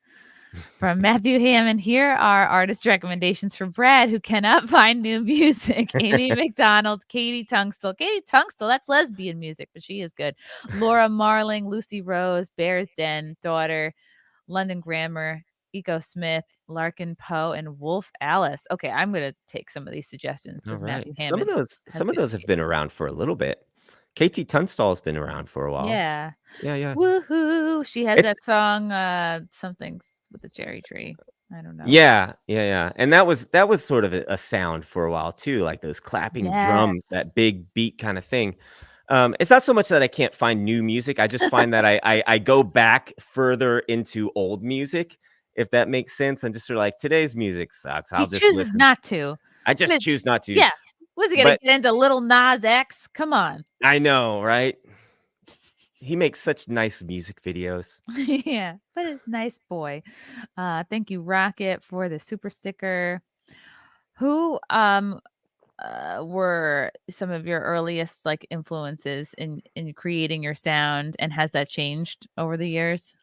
From Matthew Hammond, here are artist recommendations for Brad, who cannot find new music. Amy McDonald, Katie Tunstall. Katie Tunstall, that's lesbian music, but she is good. Laura Marling, Lucy Rose, Bear's Den, Daughter, London Grammar, Eco Smith, Larkin Poe, and Wolf Alice. Okay, I'm going to take some of these suggestions All because right. Matthew Some of Hammond those has some of good those have been taste. around for a little bit. KT Tunstall's been around for a while. Yeah. Yeah, yeah. Woohoo. She has It's that song, something with the cherry tree. I don't know. Yeah, yeah, yeah. And that was sort of a sound for a while too, like those clapping drums, Yes. that big beat kind of thing. It's not so much that I can't find new music. I just find that I go back further into old music, if that makes sense. I'm just sort of like, today's music sucks. He I'll just chooses listen. not to. I just choose not to. Yeah. Was he going to But get into Little Nas X? Come on. I know, right? He makes such nice music videos. Yeah, but it's nice boy. Thank you, Rocket, for the super sticker. Who were some of your earliest like influences in creating your sound, and has that changed over the years?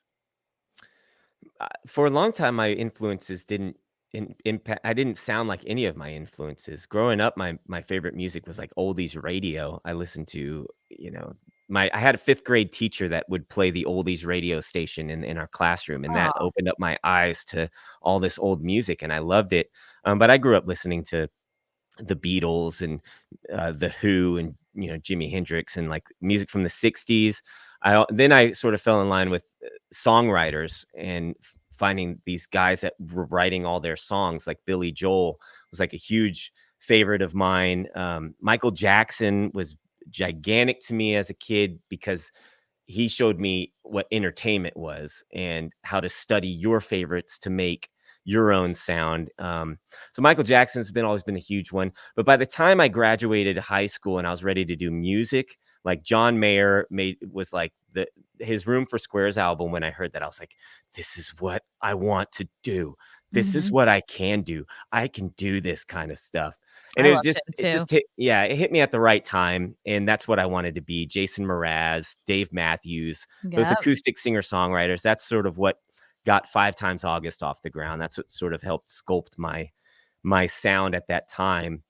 for a long time, my influences didn't impact. I didn't sound like any of my influences. Growing up, my favorite music was like oldies radio. I listened to, I had a fifth grade teacher that would play the oldies radio station in our classroom, and that Oh, opened up my eyes to all this old music, and I loved it. But I grew up listening to the Beatles and the Who and Jimi Hendrix and like music from the 60s. Then I sort of fell in line with songwriters and finding these guys that were writing all their songs. Like Billy Joel was like a huge favorite of mine. Michael Jackson was gigantic to me as a kid because he showed me what entertainment was and how to study your favorites to make your own sound. So Michael Jackson's always been a huge one. But by the time I graduated high school and I was ready to do music, like John Mayr was like his Room for Squares album. When I heard that, I was like, this is what I want to do. This is what I can do. I can do this kind of stuff. And I it was loved just, him it too. just hit, yeah, it hit me at the right time. And that's what I wanted to be. Jason Mraz, Dave Matthews, those Yep. acoustic singer-songwriters. That's sort of what got 5 Times August off the ground. That's what sort of helped sculpt my sound at that time.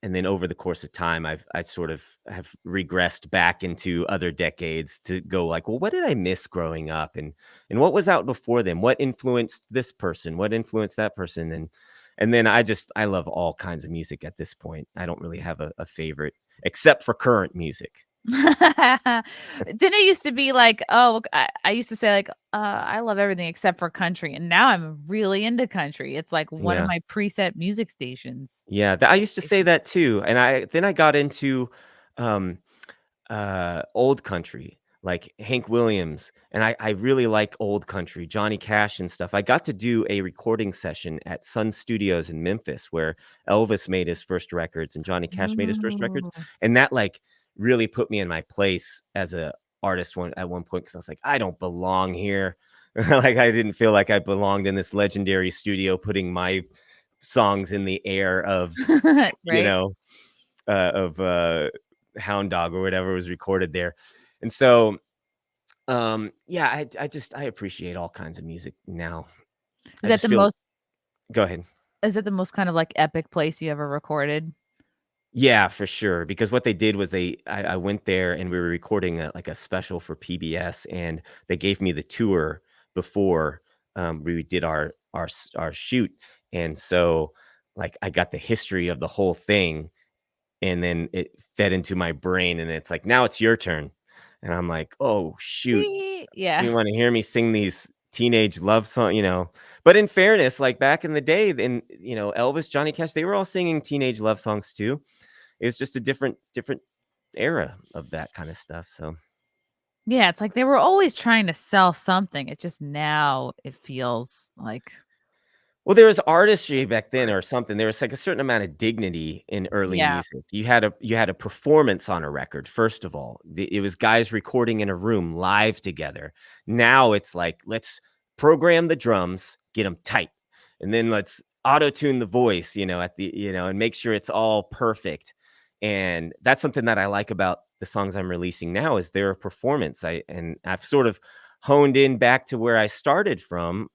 And then over the course of time, I sort of have regressed back into other decades to go like, well, what did I miss growing up, and what was out before them? What influenced this person? What influenced that person? And then I love all kinds of music at this point. I don't really have a favorite except for current music. Didn't it used to be like, oh, I used to say like, I love everything except for country, and now I'm really into country. It's like one of Yeah. my preset music stations. Yeah, I used to say that too, and I got into old country, like Hank Williams, and I really like old country, Johnny Cash and stuff. I got to do a recording session at Sun Studios in Memphis where Elvis made his first records and Johnny Cash made his first records, Ooh. and that like really put me in my place as a artist at one point, because I was like, I don't belong here. Like I didn't feel like I belonged in this legendary studio putting my songs in the air of Right? of Hound Dog or whatever was recorded there. And so yeah, I appreciate all kinds of music now. Is that the most Go ahead. is that the most kind of like epic place you ever recorded? Yeah, for sure. Because what they did was I went there and we were recording like a special for PBS, and they gave me the tour before we did our shoot. And so like I got the history of the whole thing, and then it fed into my brain, and it's like, now it's your turn. And I'm like, oh shoot, Yeah. you want to hear me sing these teenage love song? But in fairness, like back in the day, then Elvis, Johnny Cash, they were all singing teenage love songs too. It was just a different era of that kind of stuff. So Yeah, it's like they were always trying to sell something. It just now it feels like well, there was artistry back then or something. There was like a certain amount of dignity in early yeah. music. You had a performance on a record. First of all, it was guys recording in a room live together. Now it's like, let's program the drums, get them tight, and then let's auto tune the voice, and make sure it's all perfect. And that's something that I like about the songs I'm releasing now is they're a performance. I've sort of honed in back to where I started from,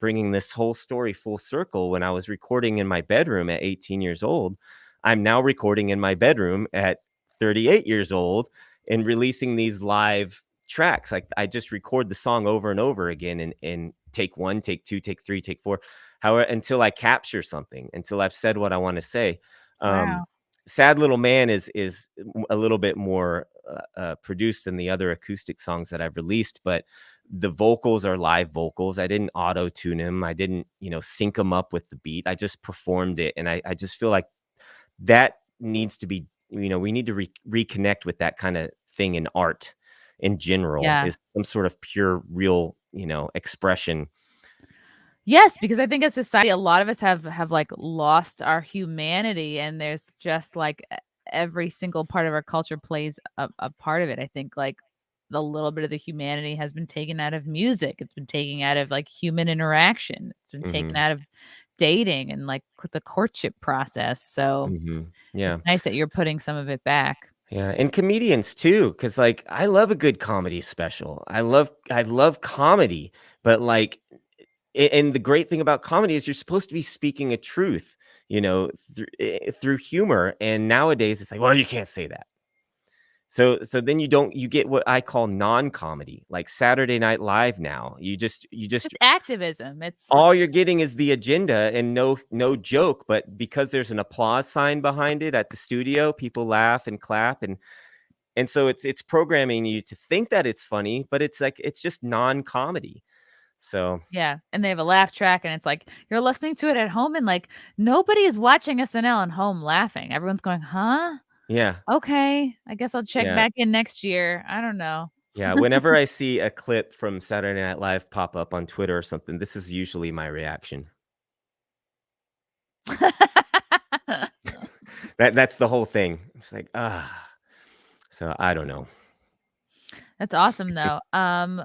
bringing this whole story full circle. When I was recording in my bedroom at 18 years old, I'm now recording in my bedroom at 38 years old and releasing these live tracks. Like I just record the song over and over again and take 1, take 2, take 3, take 4, however, until I capture something, until I've said what I want to say. Wow. Sad Little Man is a little bit more produced than the other acoustic songs that I've released, but the vocals are live vocals. I didn't auto tune them. I didn't, sync them up with the beat. I just performed it. And I just feel like that needs to be, we need to reconnect with that kind of thing in art in general, Yeah. is some sort of pure, real, expression. Yes, because I think as society, a lot of us have like lost our humanity, and there's just like every single part of our culture plays a part of it. I think like a little bit of the humanity has been taken out of music. It's been taken out of like human interaction. It's been taken Hmm. out of dating and like the courtship process. So Hmm. it's Yeah. nice that you're putting some of it back. Yeah, and comedians too, because like I love a good comedy special. I love comedy, but like, and the great thing about comedy is you're supposed to be speaking a truth, through humor. And nowadays it's like, well, you can't say that. So then you get what I call non-comedy, like Saturday Night Live now. You just It's activism. It's all you're getting is the agenda and no joke, but because there's an applause sign behind it at the studio, people laugh and clap, and so it's programming you to think that it's funny, but it's like it's just non-comedy. So yeah, and they have a laugh track, and it's like you're listening to it at home, and like nobody is watching SNL at home laughing. Everyone's going, "Huh? yeah, Okay, I guess I'll check yeah, back in next year." I don't know. yeah. Whenever I see a clip from Saturday Night Live pop up on Twitter or something, this is usually my reaction. That's the whole thing. It's like, so I don't know. That's awesome though.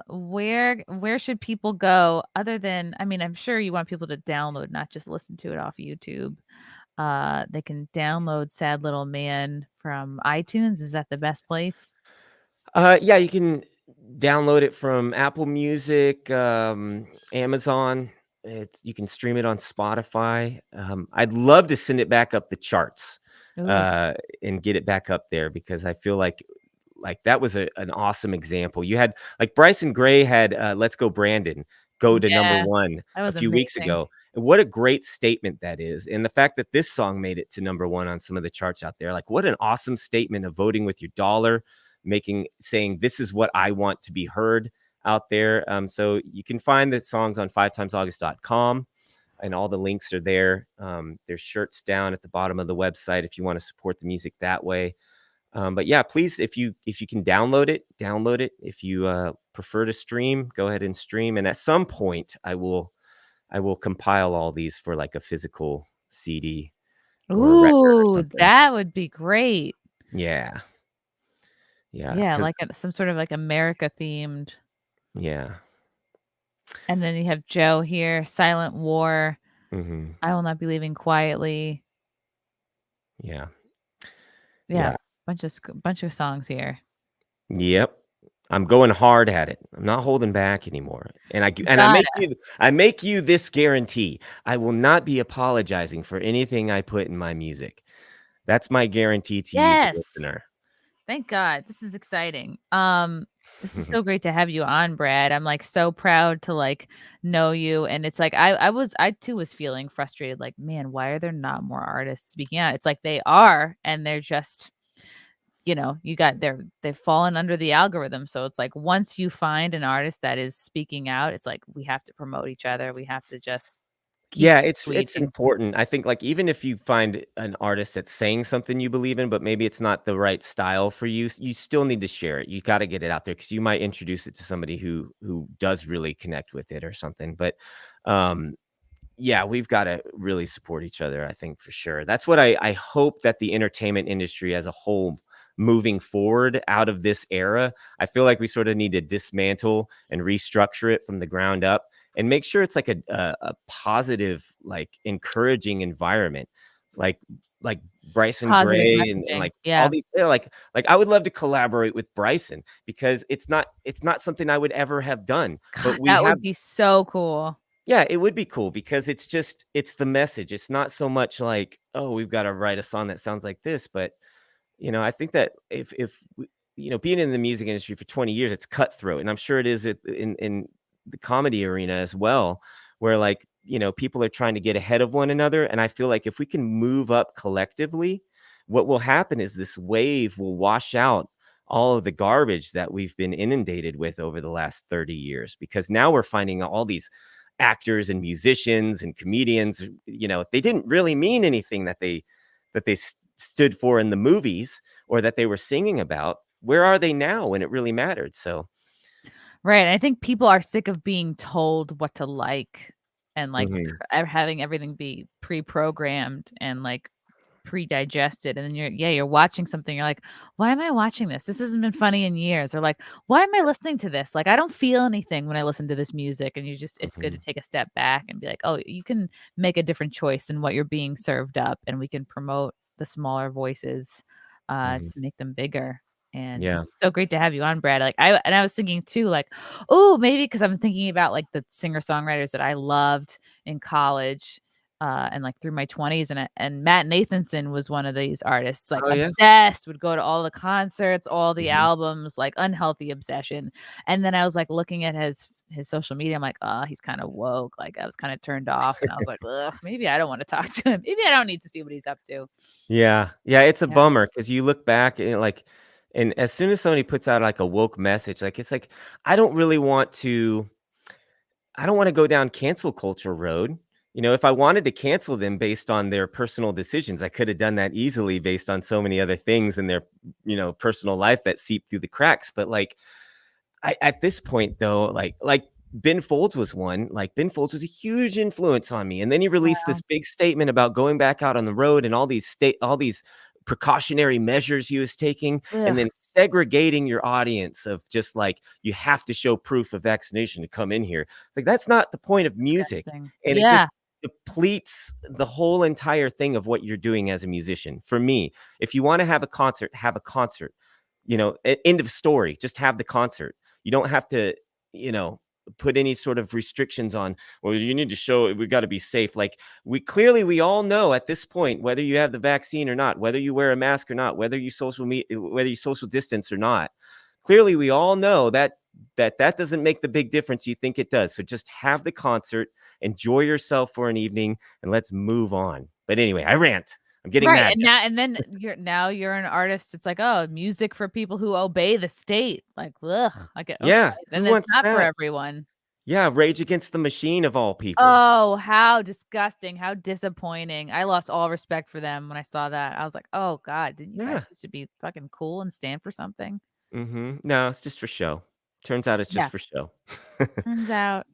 Where should people go other than, I mean, I'm sure you want people to download, not just listen to it off YouTube. They can download Sad Little Man from iTunes. Is that the best place? Yeah, you can download it from Apple Music, Amazon. You can stream it on Spotify. I'd love to send it back up the charts, Ooh. and get it back up there, because I feel like that was an awesome example. You had like Bryson Gray had Let's Go Brandon go to number Yeah, one that a was few weeks amazing. ago. And what a great statement that is. And the fact that this song made it to number one on some of the charts out there, like what an awesome statement of voting with your dollar, saying this is what I want to be heard out there. So you can find the songs on 5timesaugust.com, and all the links are there. There's shirts down at the bottom of the website if you want to support the music that way. But yeah, please, if you can download it. If you prefer to stream, go ahead and stream. And at some point, I will compile all these for like a physical CD or a record or Ooh, something. that would be great. Yeah. Yeah, 'Cause like some sort of like America themed. yeah. And then you have Joe here, Silent War, Mhm. I Will Not Be Leaving Quietly. Yeah. Yeah, Yeah. bunch of songs here. Yep. I'm going hard at it. I'm not holding back anymore. And I Gotta. make you this guarantee. I will not be apologizing for anything I put in my music. That's my guarantee to you, the Yes. listener. Thank God. This is exciting. This is so great to have you on, Brad. I'm like so proud to like know you. And it's like I too was feeling frustrated, like, man, why are there not more artists speaking out? It's like they are, and they're just, they've fallen under the algorithm. So it's like once you find an artist that is speaking out, it's like we have to promote each other. We have to just keep Yeah, it's tweeting. important. I think, like, even if you find an artist that's saying something you believe in, but maybe it's not the right style for you, you still need to share it. You gotta get it out there, because you might introduce it to somebody who does really connect with it or something. But, yeah, we've gotta really support each other, I think, for sure. That's what I hope that the entertainment industry as a whole, moving forward out of this era, I feel like we sort of need to dismantle and restructure it from the ground up, and make sure it's like a positive, like encouraging environment, like Bryson Positive Gray and messaging. like all Yeah. these, like I would love to collaborate with Bryson, because it's not something I would ever have done, but God, we that have. would be so cool. Yeah, it would be cool, because it's the message. It's not so much like, oh, we've got to write a song that sounds like this, but I think that being in the music industry for 20 years, it's cutthroat, and I'm sure it is in the comedy arena as well, where like, people are trying to get ahead of one another, and I feel like if we can move up collectively, what will happen is this wave will wash out all of the garbage that we've been inundated with over the last 30 years, because now we're finding all these actors and musicians and comedians, they didn't really mean anything that they stood for in the movies, or that they were singing about. Where are they now when it really mattered? So Right. I think people are sick of being told what to like, and like mhm. having everything be pre-programmed and like pre-digested. And then you're watching something. You're like, why am I watching this? This hasn't been funny in years. Or like, why am I listening to this? Like, I don't feel anything when I listen to this music. And it's good to Mhm. take a step back and be like, oh, you can make a different choice than what you're being served up. And we can promote the smaller voices. to make them bigger. And Yeah. it's so great to have you on, Brad. Like I was thinking too, like, oh, maybe because I'm thinking about like the singer-songwriters that I loved in college, and like through my 20s, and Matt Nathanson was one of these artists, like Oh, yeah. obsessed, would go to all the concerts, all the Mhm. albums, like unhealthy obsession. And then I was like looking at his social media. I'm like, oh, he's kind of woke. Like I was kind of turned off, and I was like, ugh, maybe I don't want to talk to him. Maybe I don't need to see what he's up to. Yeah. Yeah, it's a Yeah. bummer because you look back and like, and as soon as somebody puts out like a woke message, like it's like I don't really want to. I don't want to go down cancel culture road. You know, if I wanted to cancel them based on their personal decisions, I could have done that easily based on so many other things in their, personal life that seep through the cracks. But like, at this point though, like Ben Folds was one. Like Ben Folds was a huge influence on me, and then he released this big statement about going back out on the road and all these precautionary measures he was taking, and then Ugh, segregating your audience of just like you have to show proof of vaccination to come in here. It's like that's not the point of music, disgusting. and it Yeah. just depletes the whole entire thing of what you're doing as a musician. For me, if you want to have a concert, have a concert. End of story. Just have the concert. You don't have to, put any sort of restrictions on, well, you need to show we got to be safe. Like we all know at this point, whether you have the vaccine or not, whether you wear a mask or not, whether you social distance or not, clearly we all know that doesn't make the big difference you think it does. So just have the concert, enjoy yourself for an evening, and let's move on. But anyway, I rant. I'm getting Right. mad. And then you're an artist. It's like, oh, music for people who obey the state. Like, ugh. Like, okay. Yeah, Then who it's wants not for that? everyone. Yeah, Rage Against the Machine of all people. Oh, how disgusting. How disappointing. I lost all respect for them when I saw that. I was like, oh God, didn't you guys Yeah. used to be fucking cool and stand for something? No, it's just for show. Turns out it's just Yeah. for show. Turns out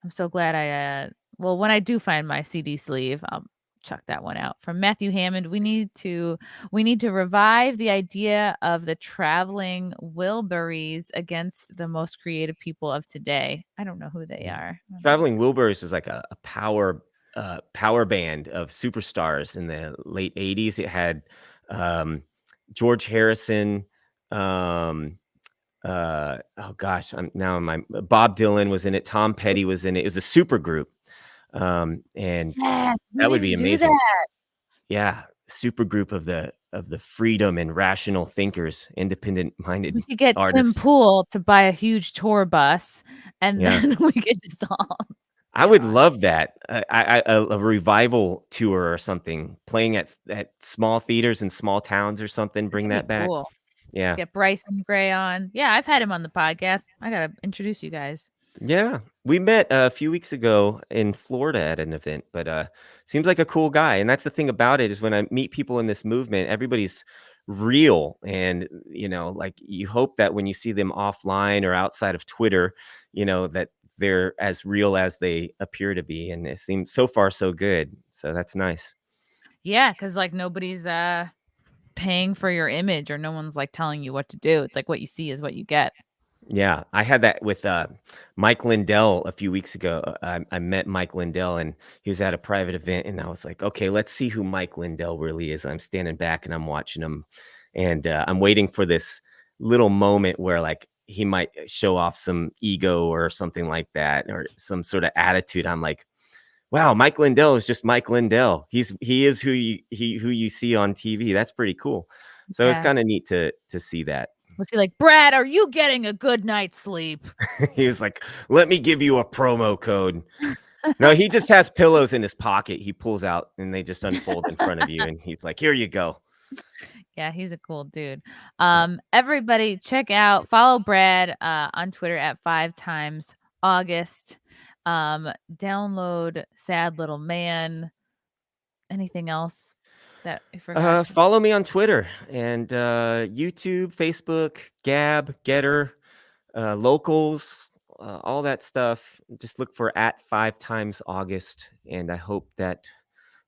I'm so glad well, when I do find my CD sleeve, I'll chuck that one out. From Matthew Hammond, we need to revive the idea of the traveling Wilburys against the most creative people of today. I don't know who they Yeah. are. I don't know. Traveling Wilburys was like a power band of superstars in the late 80s. It had George Harrison, oh gosh, Bob Dylan was in it, Tom Petty was in it. It was a super group. And Yes, we that would need be to do amazing. that. Yeah, super group of the freedom and rational thinkers, independent-minded We could get Tim artists. Pool to buy a huge tour bus, and Yeah. then we could just all I get would on. love that. A revival tour or something, playing at small theaters in small towns or something, That bring could be that back. cool. Yeah. Get Bryson Gray on. Yeah, I've had him on the podcast. I gotta introduce you guys. Yeah. We met a few weeks ago in Florida at an event, but seems like a cool guy. And that's the thing about it is when I meet people in this movement, everybody's real. And, like you hope that when you see them offline or outside of Twitter, that they're as real as they appear to be. And it seems so far so good. So that's nice. Yeah, because like nobody's paying for your image, or no one's like telling you what to do. It's like what you see is what you get. Yeah, I had that with Mike Lindell a few weeks ago. I met Mike Lindell and he was at a private event, and I was like, okay, let's see who Mike Lindell really is. I'm standing back and I'm watching him, and I'm waiting for this little moment where like he might show off some ego or something like that, or some sort of attitude. I'm like, wow, Mike Lindell is just Mike Lindell. He is who you see on TV. That's pretty cool. So it's Yeah. kind of neat to see that. Was he like, Brad, are you getting a good night's sleep? He was like, let me give you a promo code. No, he just has pillows in his pocket. He pulls out and they just unfold in front of you. And he's like, here you go. Yeah, he's a cool dude. Everybody follow Brad on Twitter at 5 times August. Download Sad Little Man. Anything else that I forgot? Follow me on Twitter and YouTube, Facebook, Gab, Getter, Locals, all that stuff. Just look for at 5 times August. And I hope that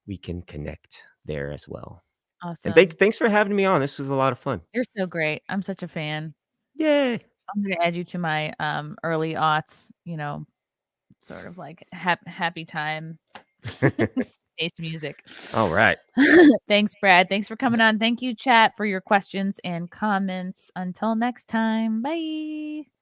we can connect there as well. Awesome. And thanks for having me on. This was a lot of fun. You're so great. I'm such a fan. Yay. I'm gonna add you to my early aughts, sort of like happy time taste music. All right. Thanks, Brad. Thanks for coming on. Thank you, chat, for your questions and comments. Until next time. Bye.